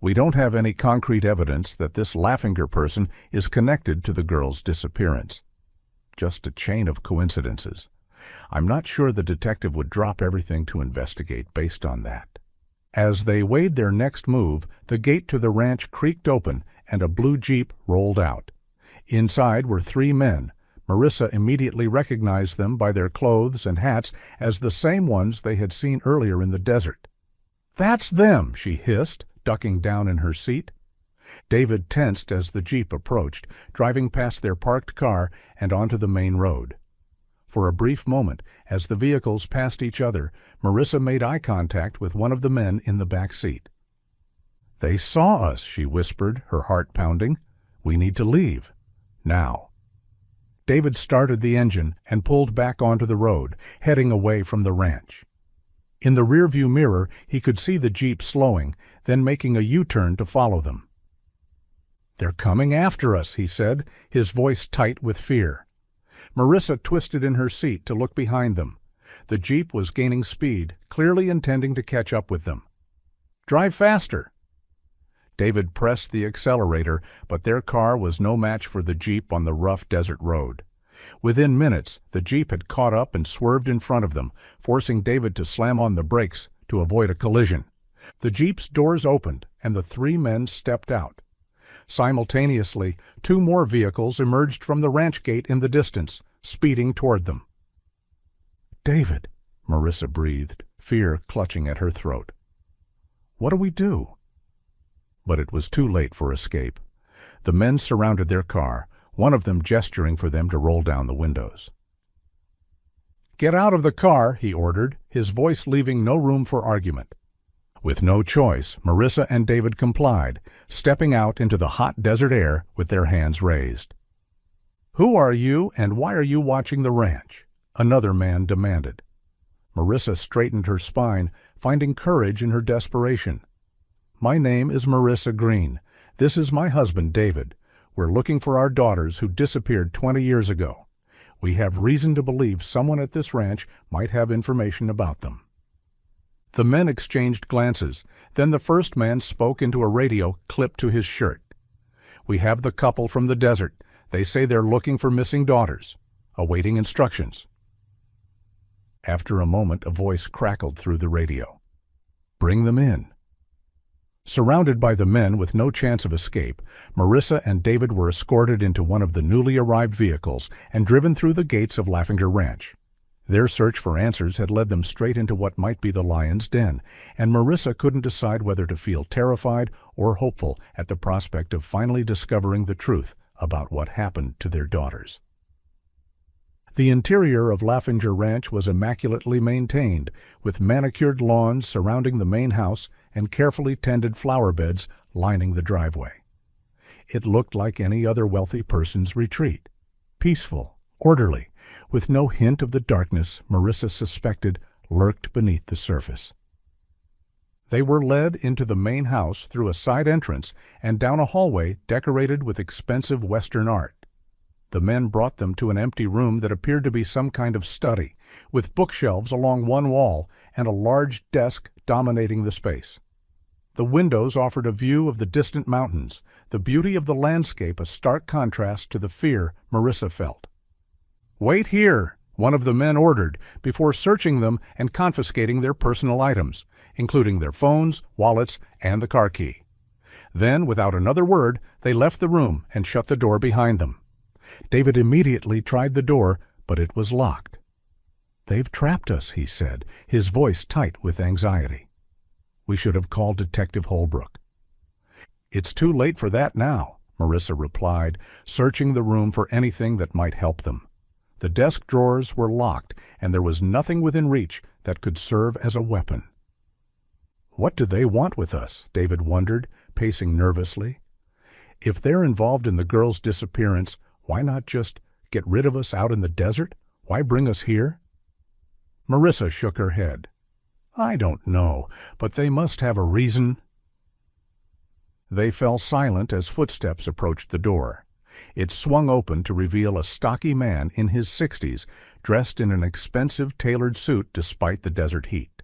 A: "We don't have any concrete evidence that this Laffinger person is connected to the girl's disappearance. Just a chain of coincidences. I'm not sure the detective would drop everything to investigate based on that." As they weighed their next move, the gate to the ranch creaked open and a blue Jeep rolled out. Inside were 3 men, Marissa immediately recognized them by their clothes and hats as the same ones they had seen earlier in the desert. "That's them," she hissed, ducking down in her seat. David tensed as the Jeep approached, driving past their parked car and onto the main road. For a brief moment, as the vehicles passed each other, Marissa made eye contact with one of the men in the back seat. "They saw us," she whispered, her heart pounding. "We need to leave. Now." David started the engine and pulled back onto the road, heading away from the ranch. In the rearview mirror, he could see the Jeep slowing, then making a U-turn to follow them. "They're coming after us," he said, his voice tight with fear. Marissa twisted in her seat to look behind them. The Jeep was gaining speed, clearly intending to catch up with them. "Drive faster." David pressed the accelerator, but their car was no match for the Jeep on the rough desert road. Within minutes, the Jeep had caught up and swerved in front of them, forcing David to slam on the brakes to avoid a collision. The Jeep's doors opened, and the three men stepped out. Simultaneously, two more vehicles emerged from the ranch gate in the distance, speeding toward them. "David," Marissa breathed, fear clutching at her throat. "What do we do?" But it was too late for escape. The men surrounded their car, one of them gesturing for them to roll down the windows. "Get out of the car," he ordered, his voice leaving no room for argument. With no choice, Marissa and David complied, stepping out into the hot desert air with their hands raised. "Who are you, and why are you watching the ranch?" another man demanded. Marissa straightened her spine, finding courage in her desperation. "My name is Marissa Green. This is my husband, David. We're looking for our daughters who disappeared 20 years ago. We have reason to believe someone at this ranch might have information about them." The men exchanged glances. Then the first man spoke into a radio clipped to his shirt. "We have the couple from the desert. They say they're looking for missing daughters. Awaiting instructions." After a moment, a voice crackled through the radio. "Bring them in." Surrounded by the men with no chance of escape, Marissa and David were escorted into one of the newly arrived vehicles and driven through the gates of Laffinger Ranch. Their search for answers had led them straight into what might be the lion's den, and Marissa couldn't decide whether to feel terrified or hopeful at the prospect of finally discovering the truth about what happened to their daughters. The interior of Laffinger Ranch was immaculately maintained, with manicured lawns surrounding the main house and carefully tended flower beds lining the driveway. It looked like any other wealthy person's retreat, peaceful, orderly, with no hint of the darkness Marissa suspected lurked beneath the surface. They were led into the main house through a side entrance and down a hallway decorated with expensive Western art. The men brought them to an empty room that appeared to be some kind of study, with bookshelves along one wall and a large desk dominating the space. The windows offered a view of the distant mountains, the beauty of the landscape a stark contrast to the fear Marissa felt. "Wait here," one of the men ordered, before searching them and confiscating their personal items, including their phones, wallets, and the car key. Then, without another word, they left the room and shut the door behind them. David immediately tried the door, but it was locked. "They've trapped us," he said, his voice tight with anxiety. "We should have called Detective Holbrook." "It's too late for that now," Marissa replied, searching the room for anything that might help them. The desk drawers were locked, and there was nothing within reach that could serve as a weapon. "What do they want with us?" David wondered, pacing nervously. "If they're involved in the girl's disappearance, why not just get rid of us out in the desert? Why bring us here?" Marissa shook her head. "I don't know, but they must have a reason." They fell silent as footsteps approached the door. It swung open to reveal a stocky man in his 60s, dressed in an expensive tailored suit despite the desert heat.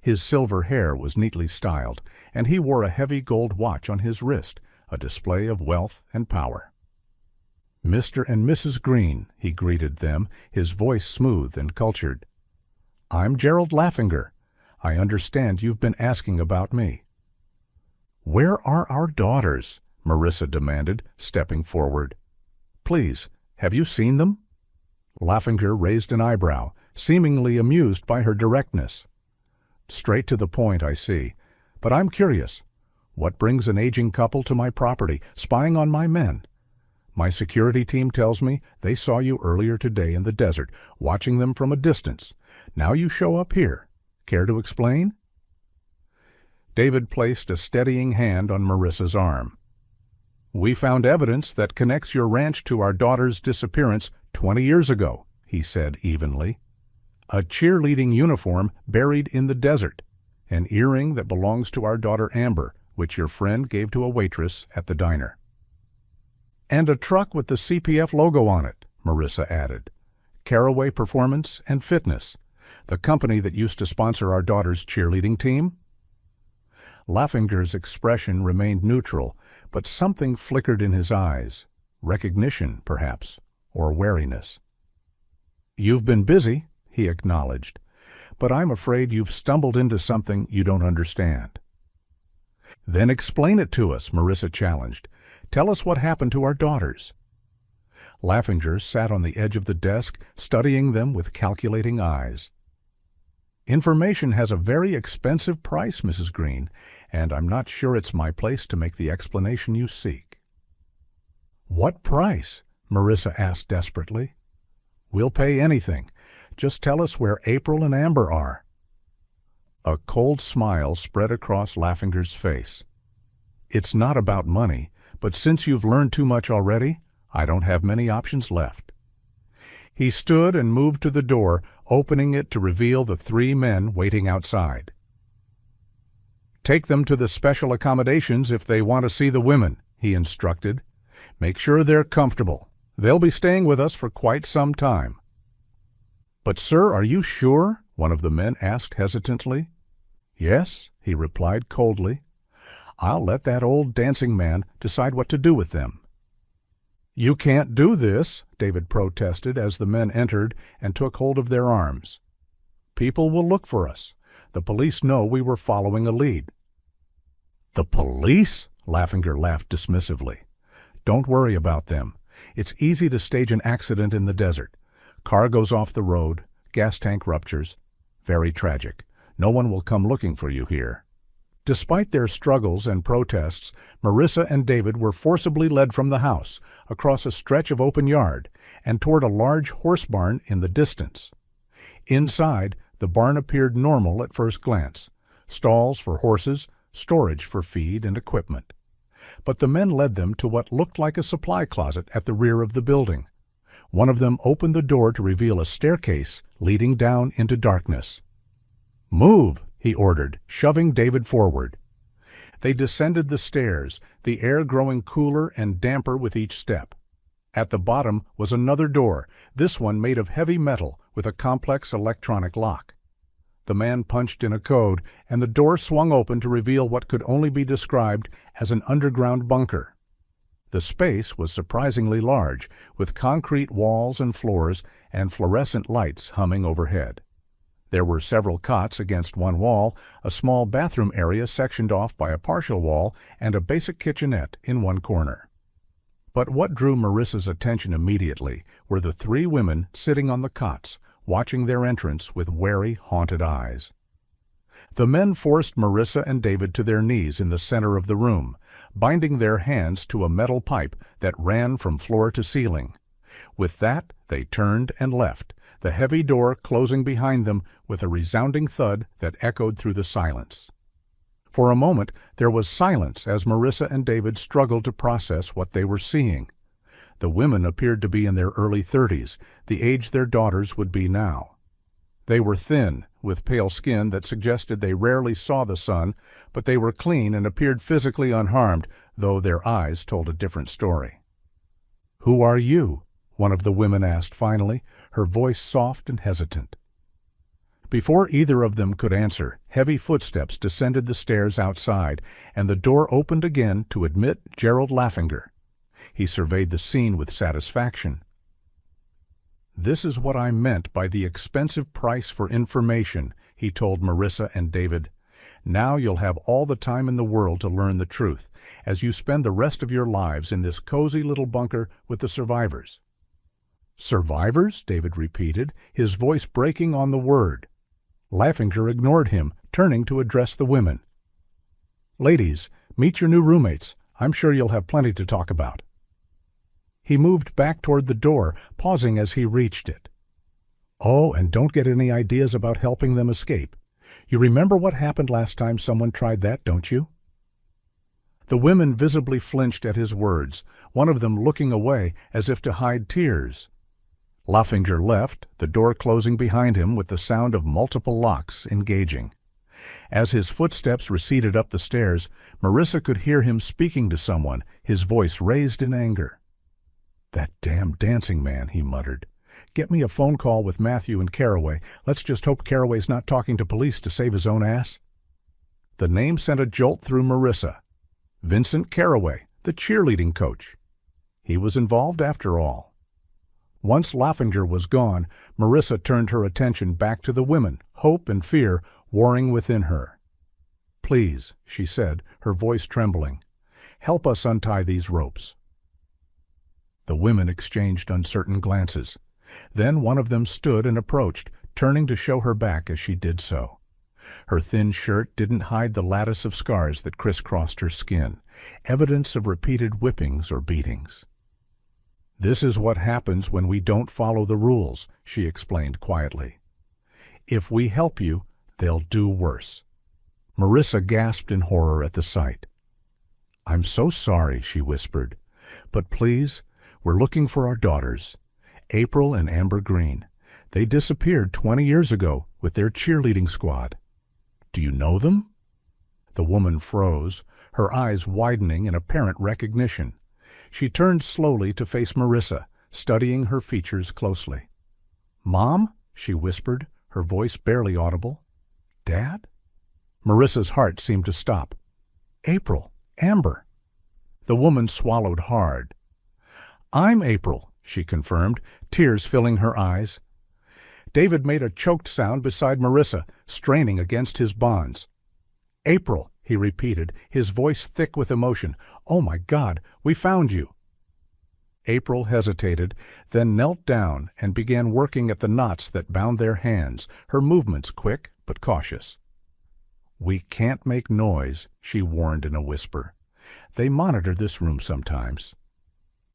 A: His silver hair was neatly styled, and he wore a heavy gold watch on his wrist, a display of wealth and power. "Mr. and Mrs. Green," he greeted them, his voice smooth and cultured. "I'm Gerald Laffinger. I understand you've been asking about me." "Where are our daughters?" Marissa demanded, stepping forward. "Please, have you seen them?" Laffinger raised an eyebrow, seemingly amused by her directness. Straight to the point, I see. But I'm curious. What brings an aging couple to my property, spying on my men? My security team tells me they saw you earlier today in the desert, watching them from a distance. Now you show up here. Care to explain? David placed a steadying hand on Marissa's arm. We found evidence that connects your ranch to our daughter's disappearance 20 years ago, he said evenly. A cheerleading uniform buried in the desert, an earring that belongs to our daughter Amber, which your friend gave to a waitress at the diner. And a truck with the CPF logo on it, Marissa added. Caraway Performance and Fitness, the company that used to sponsor our daughter's cheerleading team? Laffinger's expression remained neutral, but something flickered in his eyes. Recognition, perhaps, or wariness. You've been busy, he acknowledged, but I'm afraid you've stumbled into something you don't understand. Then explain it to us, Marissa challenged. Tell us what happened to our daughters. Laffinger sat on the edge of the desk, studying them with calculating eyes. Information has a very expensive price, Mrs. Green, and I'm not sure it's my place to make the explanation you seek. What price? Marissa asked desperately. We'll pay anything. Just tell us where April and Amber are. A cold smile spread across Laffinger's face. It's not about money, but since you've learned too much already, I don't have many options left. He stood and moved to the door, opening it to reveal the 3 men waiting outside. Take them to the special accommodations if they want to see the women, he instructed. Make sure they're comfortable. They'll be staying with us for quite some time. But, sir, are you sure? One of the men asked hesitantly. Yes, he replied coldly. I'll let that old dancing man decide what to do with them. You can't do this, David protested as the men entered and took hold of their arms. People will look for us. The police know we were following a lead. The police? Laffinger laughed dismissively. Don't worry about them. It's easy to stage an accident in the desert. Car goes off the road, gas tank ruptures. Very tragic. No one will come looking for you here. Despite their struggles and protests, Marissa and David were forcibly led from the house, across a stretch of open yard, and toward a large horse barn in the distance. Inside, the barn appeared normal at first glance. Stalls for horses, storage for feed and equipment. But the men led them to what looked like a supply closet at the rear of the building. One of them opened the door to reveal a staircase leading down into darkness. Move, he ordered, shoving David forward. They descended the stairs, the air growing cooler and damper with each step. At the bottom was another door, this one made of heavy metal with a complex electronic lock. The man punched in a code, and the door swung open to reveal what could only be described as an underground bunker. The space was surprisingly large, with concrete walls and floors and fluorescent lights humming overhead. There were several cots against one wall, a small bathroom area sectioned off by a partial wall, and a basic kitchenette in one corner. But what drew Marissa's attention immediately were the 3 women sitting on the cots, watching their entrance with wary, haunted eyes. The men forced Marissa and David to their knees in the center of the room, binding their hands to a metal pipe that ran from floor to ceiling. With that, they turned and left, the heavy door closing behind them with a resounding thud that echoed through the silence. For a moment, there was silence as Marissa and David struggled to process what they were seeing. The women appeared to be in their early 30s, the age their daughters would be now. They were thin, with pale skin that suggested they rarely saw the sun, but they were clean and appeared physically unharmed, though their eyes told a different story. "Who are you?" one of the women asked finally, her voice soft and hesitant. Before either of them could answer, heavy footsteps descended the stairs outside, and the door opened again to admit Gerald Laffinger. He surveyed the scene with satisfaction. "This is what I meant by the expensive price for information," he told Marissa and David. "Now you'll have all the time in the world to learn the truth, as you spend the rest of your lives in this cozy little bunker with the survivors." Survivors? David repeated, his voice breaking on the word. Laffinger ignored him, turning to address the women. Ladies, meet your new roommates. I'm sure you'll have plenty to talk about. He moved back toward the door, pausing as he reached it. Oh, and don't get any ideas about helping them escape. You remember what happened last time someone tried that, don't you? The women visibly flinched at his words, one of them looking away as if to hide tears. Laffinger left, the door closing behind him with the sound of multiple locks engaging. As his footsteps receded up the stairs, Marissa could hear him speaking to someone, his voice raised in anger. That damn dancing man, he muttered. Get me a phone call with Matthew and Caraway. Let's just hope Caraway's not talking to police to save his own ass. The name sent a jolt through Marissa. Vincent Caraway, the cheerleading coach. He was involved after all. Once Laffinger was gone, Marissa turned her attention back to the women, hope and fear warring within her. Please, she said, her voice trembling, help us untie these ropes. The women exchanged uncertain glances. Then one of them stood and approached, turning to show her back as she did so. Her thin shirt didn't hide the lattice of scars that crisscrossed her skin, evidence of repeated whippings or beatings. This is what happens when we don't follow the rules, she explained quietly. If we help you, they'll do worse. Marissa gasped in horror at the sight. I'm so sorry, she whispered, but please, we're looking for our daughters, April and Amber Green. They disappeared 20 years ago with their cheerleading squad. Do you know them? The woman froze, her eyes widening in apparent recognition. She turned slowly to face Marissa, studying her features closely. Mom? She whispered, her voice barely audible. Dad? Marissa's heart seemed to stop. April, Amber. The woman swallowed hard. I'm April, she confirmed, tears filling her eyes. David made a choked sound beside Marissa, straining against his bonds. April, he repeated, his voice thick with emotion. Oh, my God, we found you. April hesitated, then knelt down and began working at the knots that bound their hands, her movements quick but cautious. We can't make noise, she warned in a whisper. They monitor this room sometimes.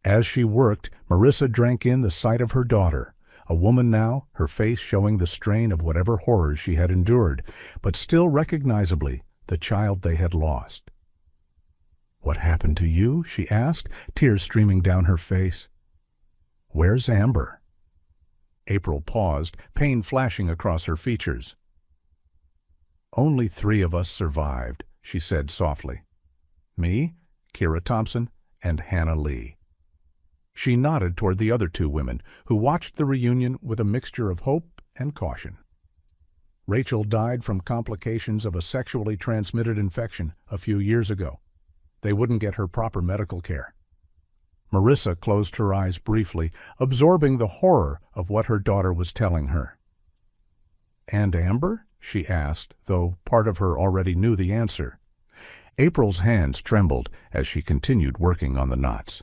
A: As she worked, Marissa drank in the sight of her daughter, a woman now, her face showing the strain of whatever horrors she had endured, but still recognizably the child they had lost. What happened to you? She asked, tears streaming down her face. Where's Amber? April paused, pain flashing across her features. Only 3 of us survived, she said softly. Me, Kira Thompson, and Hannah Lee. She nodded toward the other 2 women, who watched the reunion with a mixture of hope and caution. Rachel died from complications of a sexually transmitted infection a few years ago. They wouldn't get her proper medical care. Marissa closed her eyes briefly, absorbing the horror of what her daughter was telling her. And Amber? She asked, though part of her already knew the answer. April's hands trembled as she continued working on the knots.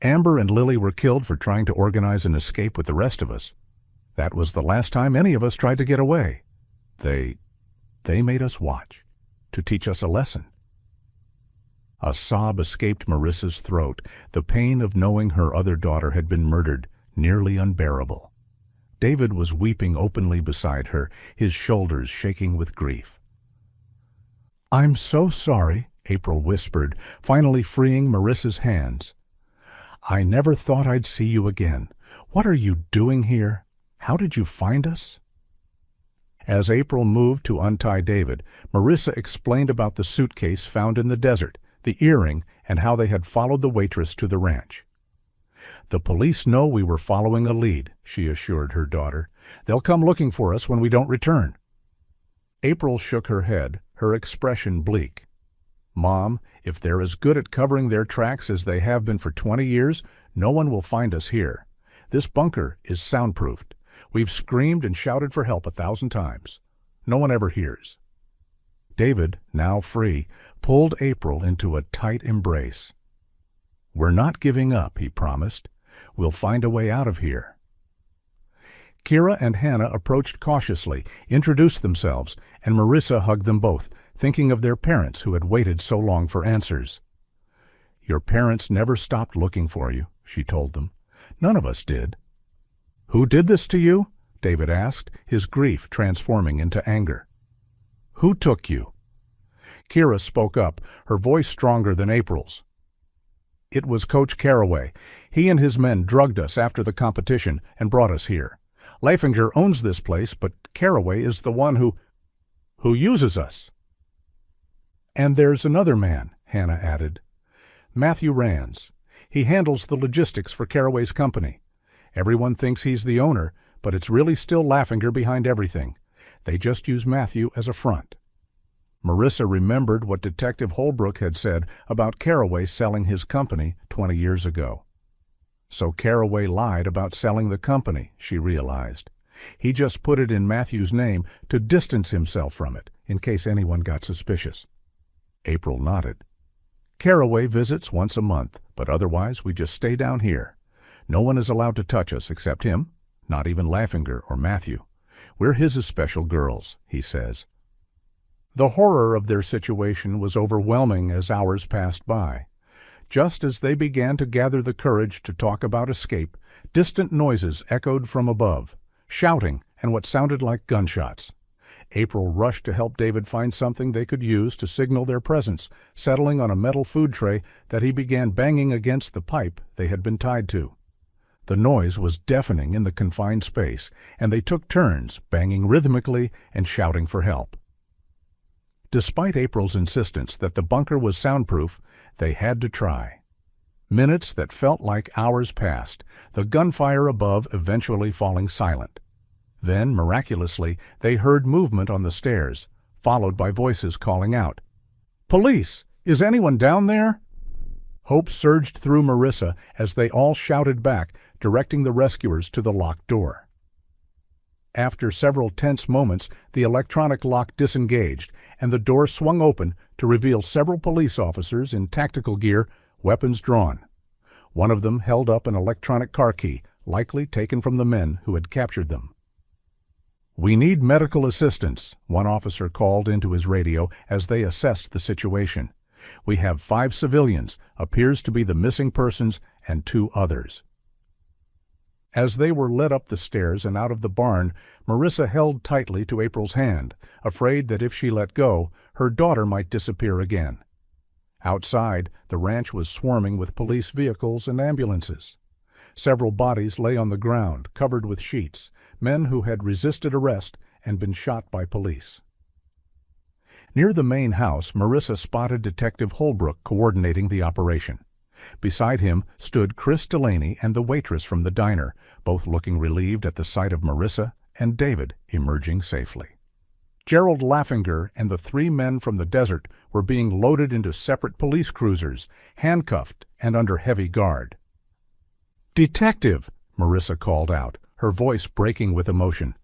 A: Amber and Lily were killed for trying to organize an escape with the rest of us. That was the last time any of us tried to get away. They made us watch, to teach us a lesson. A sob escaped Marissa's throat, the pain of knowing her other daughter had been murdered, nearly unbearable. David was weeping openly beside her, his shoulders shaking with grief. I'm so sorry, April whispered, finally freeing Marissa's hands. I never thought I'd see you again. What are you doing here? How did you find us? As April moved to untie David, Marissa explained about the suitcase found in the desert, the earring, and how they had followed the waitress to the ranch. The police know we were following a lead, she assured her daughter. They'll come looking for us when we don't return. April shook her head, her expression bleak. Mom, if they're as good at covering their tracks as they have been for 20 years, no one will find us here. This bunker is soundproofed. We've screamed and shouted for help 1,000 times. No one ever hears. David, now free, pulled April into a tight embrace. We're not giving up, he promised. We'll find a way out of here." Kira and Hannah approached cautiously, introduced themselves, and Marissa hugged them both, thinking of their parents who had waited so long for answers. "Your parents never stopped looking for you," she told them. "None of us did." "Who did this to you?" David asked, his grief transforming into anger. "Who took you?" Kira spoke up, her voice stronger than April's. "It was Coach Carraway. He and his men drugged us after the competition and brought us here. Leifinger owns this place, but Carraway is the one who uses us." "And there's another man," Hannah added. "Matthew Rands. He handles the logistics for Carraway's company. Everyone thinks he's the owner, but it's really still Leifinger behind everything. They just use Matthew as a front." Marissa remembered what Detective Holbrook had said about Carraway selling his company 20 years ago. So Carraway lied about selling the company, she realized. He just put it in Matthew's name to distance himself from it, in case anyone got suspicious. April nodded. "Carraway visits once a month, but otherwise we just stay down here. No one is allowed to touch us except him, not even Leifinger or Matthew. We're his special girls," he says. The horror of their situation was overwhelming as hours passed by. Just as they began to gather the courage to talk about escape, distant noises echoed from above, shouting and what sounded like gunshots. April rushed to help David find something they could use to signal their presence, settling on a metal food tray that he began banging against the pipe they had been tied to. The noise was deafening in the confined space, and they took turns banging rhythmically and shouting for help. Despite April's insistence that the bunker was soundproof, they had to try. Minutes that felt like hours passed, the gunfire above eventually falling silent. Then, miraculously, they heard movement on the stairs, followed by voices calling out, "Police! Is anyone down there?" Hope surged through Marissa as they all shouted back, directing the rescuers to the locked door. After several tense moments, the electronic lock disengaged, and the door swung open to reveal several police officers in tactical gear, weapons drawn. One of them held up an electronic car key, likely taken from the men who had captured them. "We need medical assistance," one officer called into his radio as they assessed the situation. "We have 5 civilians, appears to be the missing persons, and 2 others." As they were led up the stairs and out of the barn, Marissa held tightly to April's hand, afraid that if she let go, her daughter might disappear again. Outside, the ranch was swarming with police vehicles and ambulances. Several bodies lay on the ground, covered with sheets, men who had resisted arrest and been shot by police. Near the main house, Marissa spotted Detective Holbrook coordinating the operation. Beside him stood Chris Delaney and the waitress from the diner, both looking relieved at the sight of Marissa and David emerging safely. Gerald Leifinger and the 3 men from the desert were being loaded into separate police cruisers, handcuffed and under heavy guard. "Detective!" Marissa called out, her voice breaking with emotion.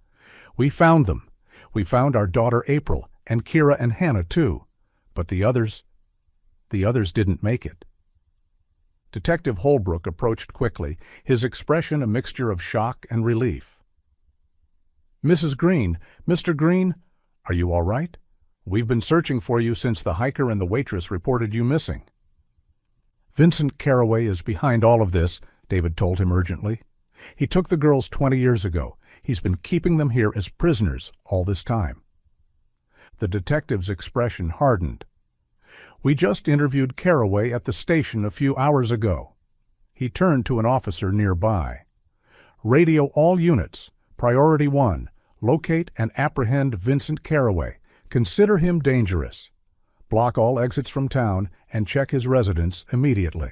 A: "We found them. We found our daughter April, and Kira and Hannah too. But the others didn't make it." Detective Holbrook approached quickly, his expression a mixture of shock and relief. "Mrs. Green, Mr. Green, are you all right? We've been searching for you since the hiker and the waitress reported you missing." "Vincent Carraway is behind all of this," David told him urgently. "He took the girls 20 years ago. He's been keeping them here as prisoners all this time." The detective's expression hardened. "We just interviewed Carraway at the station a few hours ago." He turned to an officer nearby. "Radio all units. Priority 1. Locate and apprehend Vincent Carraway. Consider him dangerous. Block all exits from town and check his residence immediately."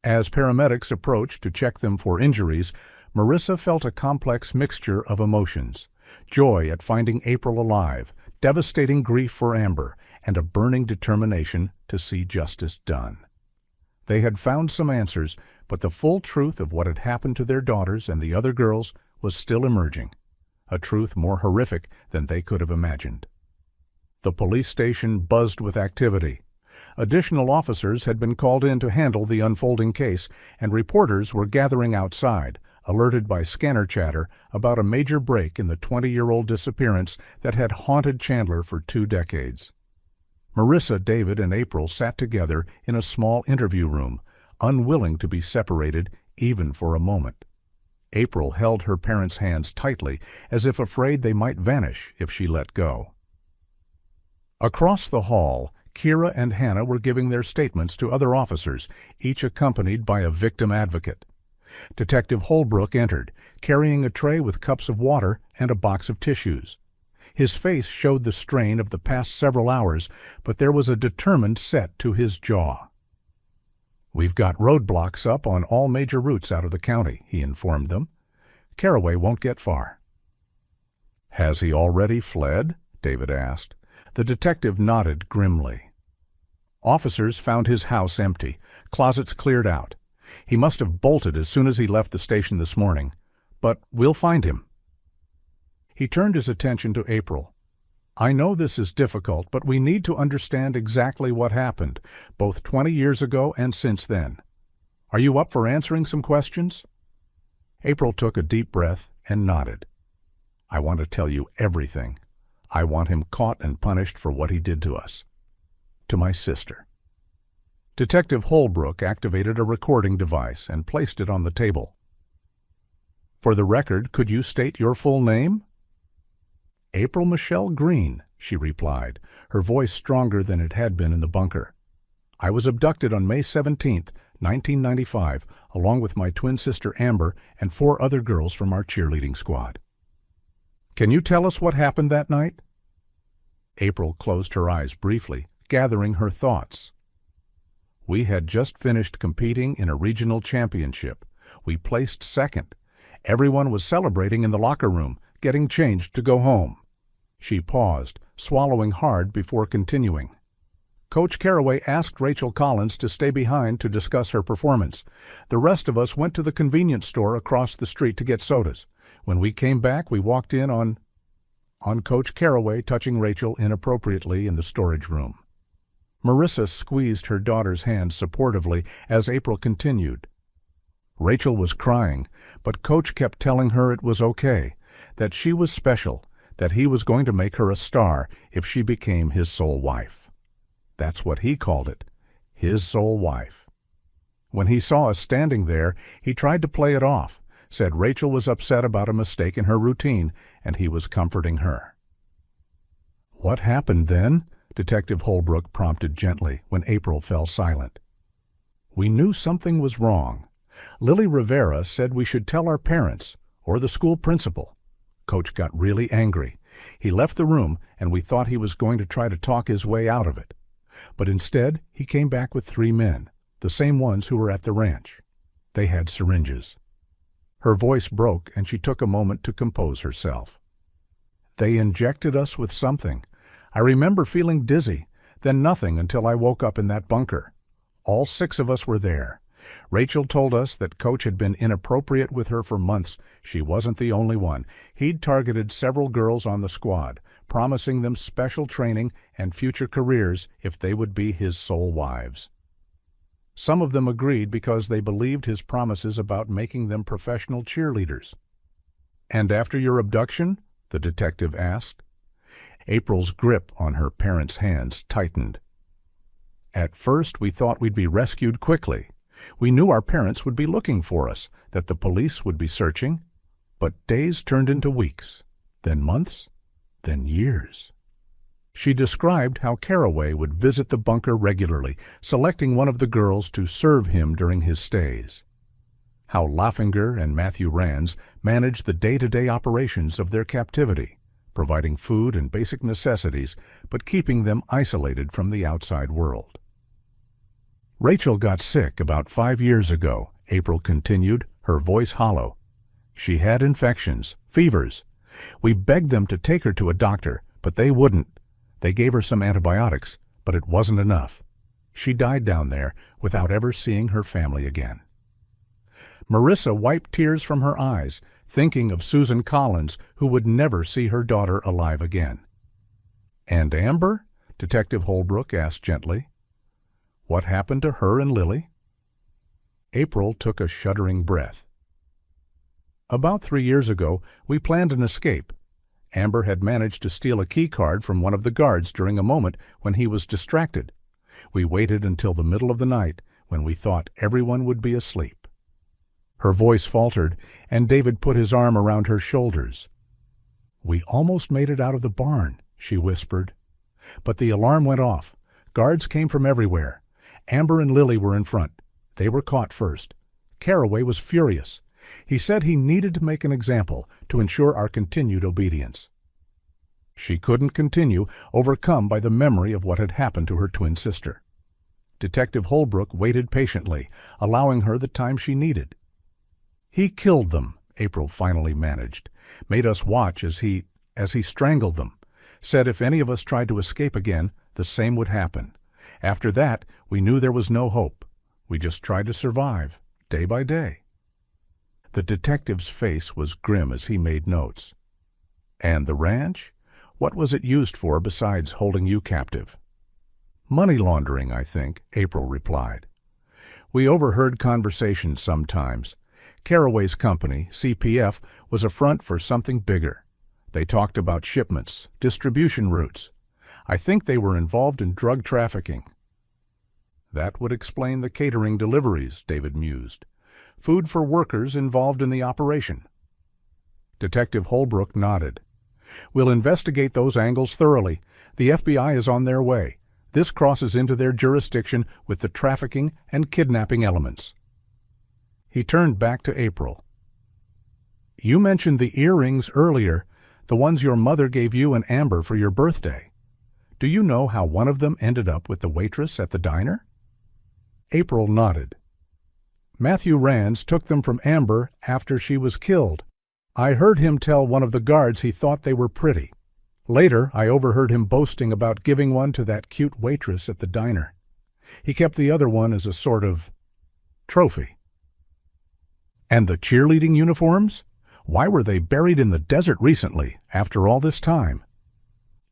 A: As paramedics approached to check them for injuries, Marissa felt a complex mixture of emotions. Joy at finding April alive, devastating grief for Amber, and a burning determination to see justice done. They had found some answers, but the full truth of what had happened to their daughters and the other girls was still emerging, a truth more horrific than they could have imagined. The police station buzzed with activity. Additional officers had been called in to handle the unfolding case, and reporters were gathering outside, alerted by scanner chatter about a major break in the 20-year-old disappearance that had haunted Chandler for 2 decades. Marissa, David, and April sat together in a small interview room, unwilling to be separated even for a moment. April held her parents' hands tightly, as if afraid they might vanish if she let go. Across the hall, Kira and Hannah were giving their statements to other officers, each accompanied by a victim advocate. Detective Holbrook entered, carrying a tray with cups of water and a box of tissues. His face showed the strain of the past several hours, but there was a determined set to his jaw. "We've got roadblocks up on all major routes out of the county," he informed them. "Caraway won't get far." "Has he already fled?" David asked. The detective nodded grimly. "Officers found his house empty, closets cleared out. He must have bolted as soon as he left the station this morning, but we'll find him." He turned his attention to April. "I know this is difficult, but we need to understand exactly what happened, both 20 years ago and since then. Are you up for answering some questions?" April took a deep breath and nodded. "I want to tell you everything. I want him caught and punished for what he did to us. To my sister." Detective Holbrook activated a recording device and placed it on the table. "For the record, could you state your full name?" "April Michelle Green," she replied, her voice stronger than it had been in the bunker. "I was abducted on May 17th, 1995, along with my twin sister Amber and 4 other girls from our cheerleading squad." "Can you tell us what happened that night?" April closed her eyes briefly, gathering her thoughts. "We had just finished competing in a regional championship. We placed second. Everyone was celebrating in the locker room, getting changed to go home." She paused, swallowing hard before continuing. "Coach Caraway asked Rachel Collins to stay behind to discuss her performance. The rest of us went to the convenience store across the street to get sodas. When we came back, we walked in on Coach Caraway touching Rachel inappropriately in the storage room." Marissa squeezed her daughter's hand supportively as April continued. "Rachel was crying, but Coach kept telling her it was okay, that she was special, that he was going to make her a star if she became his sole wife. That's what he called it, his sole wife. When he saw us standing there, he tried to play it off, said Rachel was upset about a mistake in her routine, and he was comforting her." "What happened then?" Detective Holbrook prompted gently when April fell silent. "We knew something was wrong. Lily Rivera said we should tell our parents, or the school principal. Coach got really angry. He left the room, and we thought he was going to try to talk his way out of it. But instead, he came back with 3 men, the same ones who were at the ranch. They had syringes." Her voice broke, and she took a moment to compose herself. "They injected us with something. I remember feeling dizzy, then nothing until I woke up in that bunker. All 6 of us were there. Rachel told us that Coach had been inappropriate with her for months. She wasn't the only one. He'd targeted several girls on the squad, promising them special training and future careers if they would be his sole wives. Some of them agreed because they believed his promises about making them professional cheerleaders." "And after your abduction?" the detective asked. April's grip on her parents' hands tightened. "At first we thought we'd be rescued quickly. We knew our parents would be looking for us, that the police would be searching. But days turned into weeks, then months, then years." She described how Caraway would visit the bunker regularly, selecting one of the girls to serve him during his stays. How Laffinger and Matthew Rands managed the day-to-day operations of their captivity, providing food and basic necessities, but keeping them isolated from the outside world. "Rachel got sick about 5 years ago," April continued, her voice hollow. "She had infections, fevers. We begged them to take her to a doctor, but they wouldn't. They gave her some antibiotics, but it wasn't enough. She died down there without ever seeing her family again." Marissa wiped tears from her eyes, thinking of Susan Collins, who would never see her daughter alive again. "And Amber?" Detective Holbrook asked gently. What happened to her and Lily? April took a shuddering breath. About 3 years ago, we planned an escape. Amber had managed to steal a key card from one of the guards during a moment when he was distracted. We waited until the middle of the night, when we thought everyone would be asleep. Her voice faltered, and David put his arm around her shoulders. "We almost made it out of the barn," she whispered. But the alarm went off. Guards came from everywhere. Amber and Lily were in front. They were caught first. Caraway was furious. He said he needed to make an example to ensure our continued obedience. She couldn't continue, overcome by the memory of what had happened to her twin sister. Detective Holbrook waited patiently, allowing her the time she needed. "He killed them," April finally managed, made us watch as he strangled them, said if any of us tried to escape again, the same would happen. After that, we knew there was no hope. We just tried to survive, day by day. The detective's face was grim as he made notes. "And the ranch? What was it used for besides holding you captive?" "Money laundering, I think," April replied. "We overheard conversations sometimes. Caraway's company, CPF, was a front for something bigger. They talked about shipments, distribution routes. I think they were involved in drug trafficking." "That would explain the catering deliveries," David mused. "Food for workers involved in the operation." Detective Holbrook nodded. "We'll investigate those angles thoroughly. The FBI is on their way. This crosses into their jurisdiction with the trafficking and kidnapping elements." He turned back to April. "You mentioned the earrings earlier, the ones your mother gave you and Amber for your birthday. Do you know how one of them ended up with the waitress at the diner?" April nodded. "Matthew Rands took them from Amber after she was killed. I heard him tell one of the guards he thought they were pretty. Later, I overheard him boasting about giving one to that cute waitress at the diner. He kept the other one as a sort of trophy." "And the cheerleading uniforms? Why were they buried in the desert recently, after all this time?"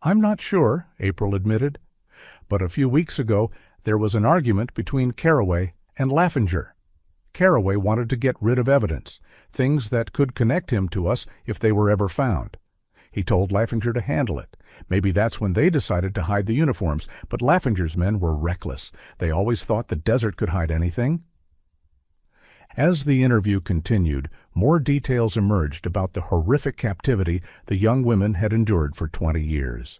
A: "I'm not sure," April admitted. "But a few weeks ago, there was an argument between Caraway and Laffinger. Caraway wanted to get rid of evidence, things that could connect him to us if they were ever found. He told Laffinger to handle it. Maybe that's when they decided to hide the uniforms, but Laffinger's men were reckless. They always thought the desert could hide anything." As the interview continued, more details emerged about the horrific captivity the young women had endured for 20 years.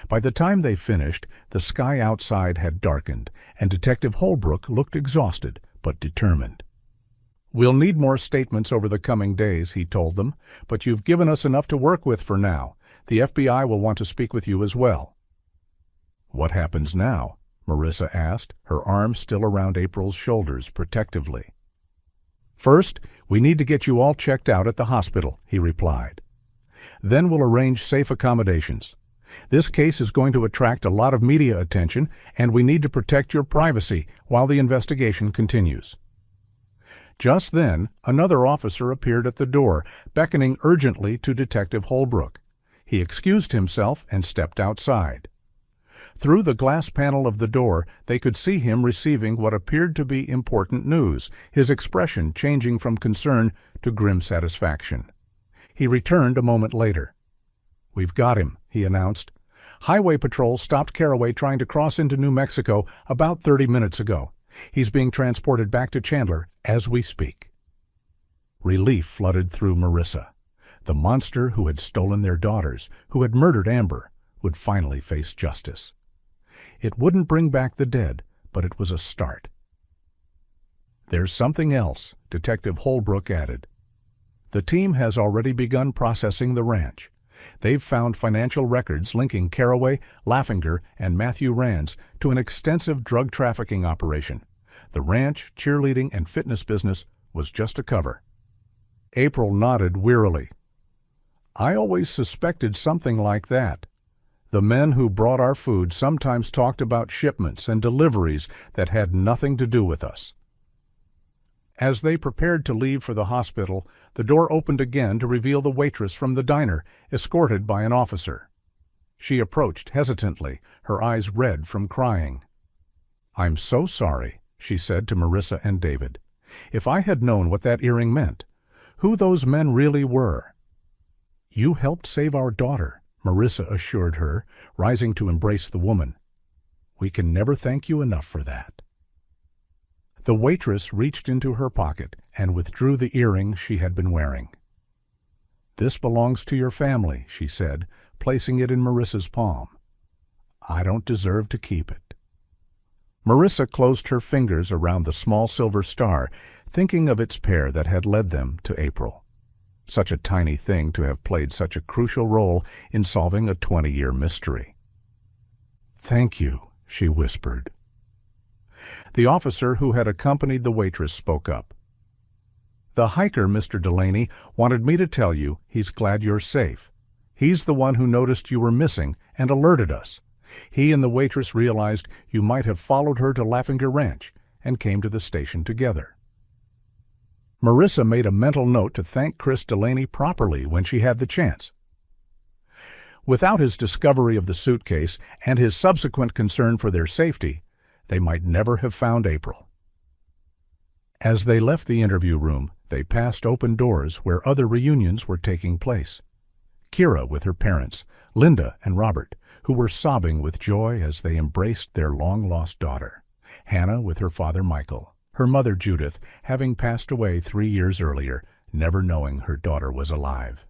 A: By the time they finished, the sky outside had darkened, and Detective Holbrook looked exhausted but determined. "We'll need more statements over the coming days," he told them, "but you've given us enough to work with for now. The FBI will want to speak with you as well." "What happens now?" Marissa asked, her arm still around April's shoulders protectively. "First, we need to get you all checked out at the hospital," he replied. "Then we'll arrange safe accommodations. This case is going to attract a lot of media attention, and we need to protect your privacy while the investigation continues." Just then, another officer appeared at the door, beckoning urgently to Detective Holbrook. He excused himself and stepped outside. Through the glass panel of the door, they could see him receiving what appeared to be important news, his expression changing from concern to grim satisfaction. He returned a moment later. "We've got him," he announced. "Highway Patrol stopped Caraway trying to cross into New Mexico about 30 minutes ago. He's being transported back to Chandler as we speak." Relief flooded through Marissa. The monster who had stolen their daughters, who had murdered Amber, would finally face justice. It wouldn't bring back the dead, but it was a start. "There's something else," Detective Holbrook added. "The team has already begun processing the ranch. They've found financial records linking Caraway, Laffinger, and Matthew Rands to an extensive drug trafficking operation. The ranch, cheerleading, and fitness business was just a cover." April nodded wearily. "I always suspected something like that. The men who brought our food sometimes talked about shipments and deliveries that had nothing to do with us." As they prepared to leave for the hospital, the door opened again to reveal the waitress from the diner, escorted by an officer. She approached hesitantly, her eyes red from crying. "I'm so sorry," she said to Marissa and David. "If I had known what that earring meant, who those men really were." "You helped save our daughter," Marissa assured her, rising to embrace the woman. "We can never thank you enough for that." The waitress reached into her pocket and withdrew the earring she had been wearing. "This belongs to your family," she said, placing it in Marissa's palm. "I don't deserve to keep it." Marissa closed her fingers around the small silver star, thinking of its pair that had led them to April. Such a tiny thing to have played such a crucial role in solving a 20-year mystery. "Thank you," she whispered. The officer who had accompanied the waitress spoke up. "The hiker, Mr. Delaney, wanted me to tell you he's glad you're safe. He's the one who noticed you were missing and alerted us. He and the waitress realized you might have followed her to Laffinger Ranch and came to the station together." Marissa made a mental note to thank Chris Delaney properly when she had the chance. Without his discovery of the suitcase and his subsequent concern for their safety, they might never have found April. As they left the interview room, they passed open doors where other reunions were taking place. Kira with her parents, Linda and Robert, who were sobbing with joy as they embraced their long-lost daughter. Hannah with her father Michael, her mother Judith having passed away 3 years earlier, never knowing her daughter was alive.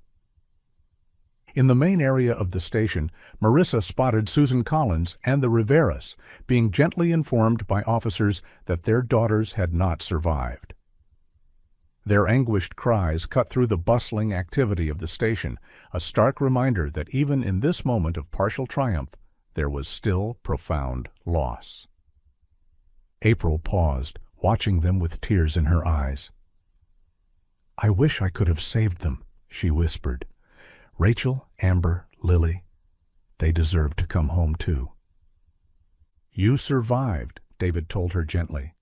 A: In the main area of the station, Marissa spotted Susan Collins and the Riveras being gently informed by officers that their daughters had not survived. Their anguished cries cut through the bustling activity of the station, a stark reminder that even in this moment of partial triumph, there was still profound loss. April paused, watching them with tears in her eyes. "I wish I could have saved them," she whispered. "Rachel, Amber, Lily, they deserve to come home too." "You survived," David told her gently.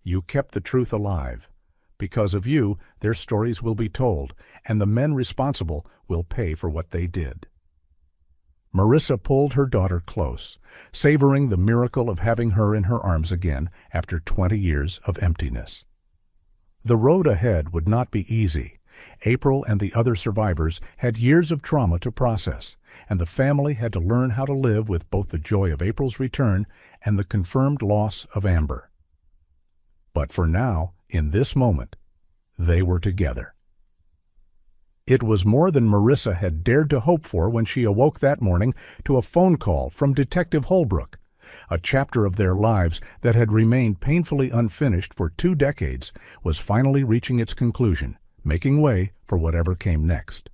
A: "You kept the truth alive. Because of you, their stories will be told, and the men responsible will pay for what they did." Marissa pulled her daughter close, savoring the miracle of having her in her arms again after 20 years of emptiness. The road ahead would not be easy. April and the other survivors had years of trauma to process, and the family had to learn how to live with both the joy of April's return and the confirmed loss of Amber. But for now, in this moment, they were together. It was more than Marissa had dared to hope for when she awoke that morning to a phone call from Detective Holbrook. A chapter of their lives that had remained painfully unfinished for 2 decades was finally reaching its conclusion, making way for whatever came next.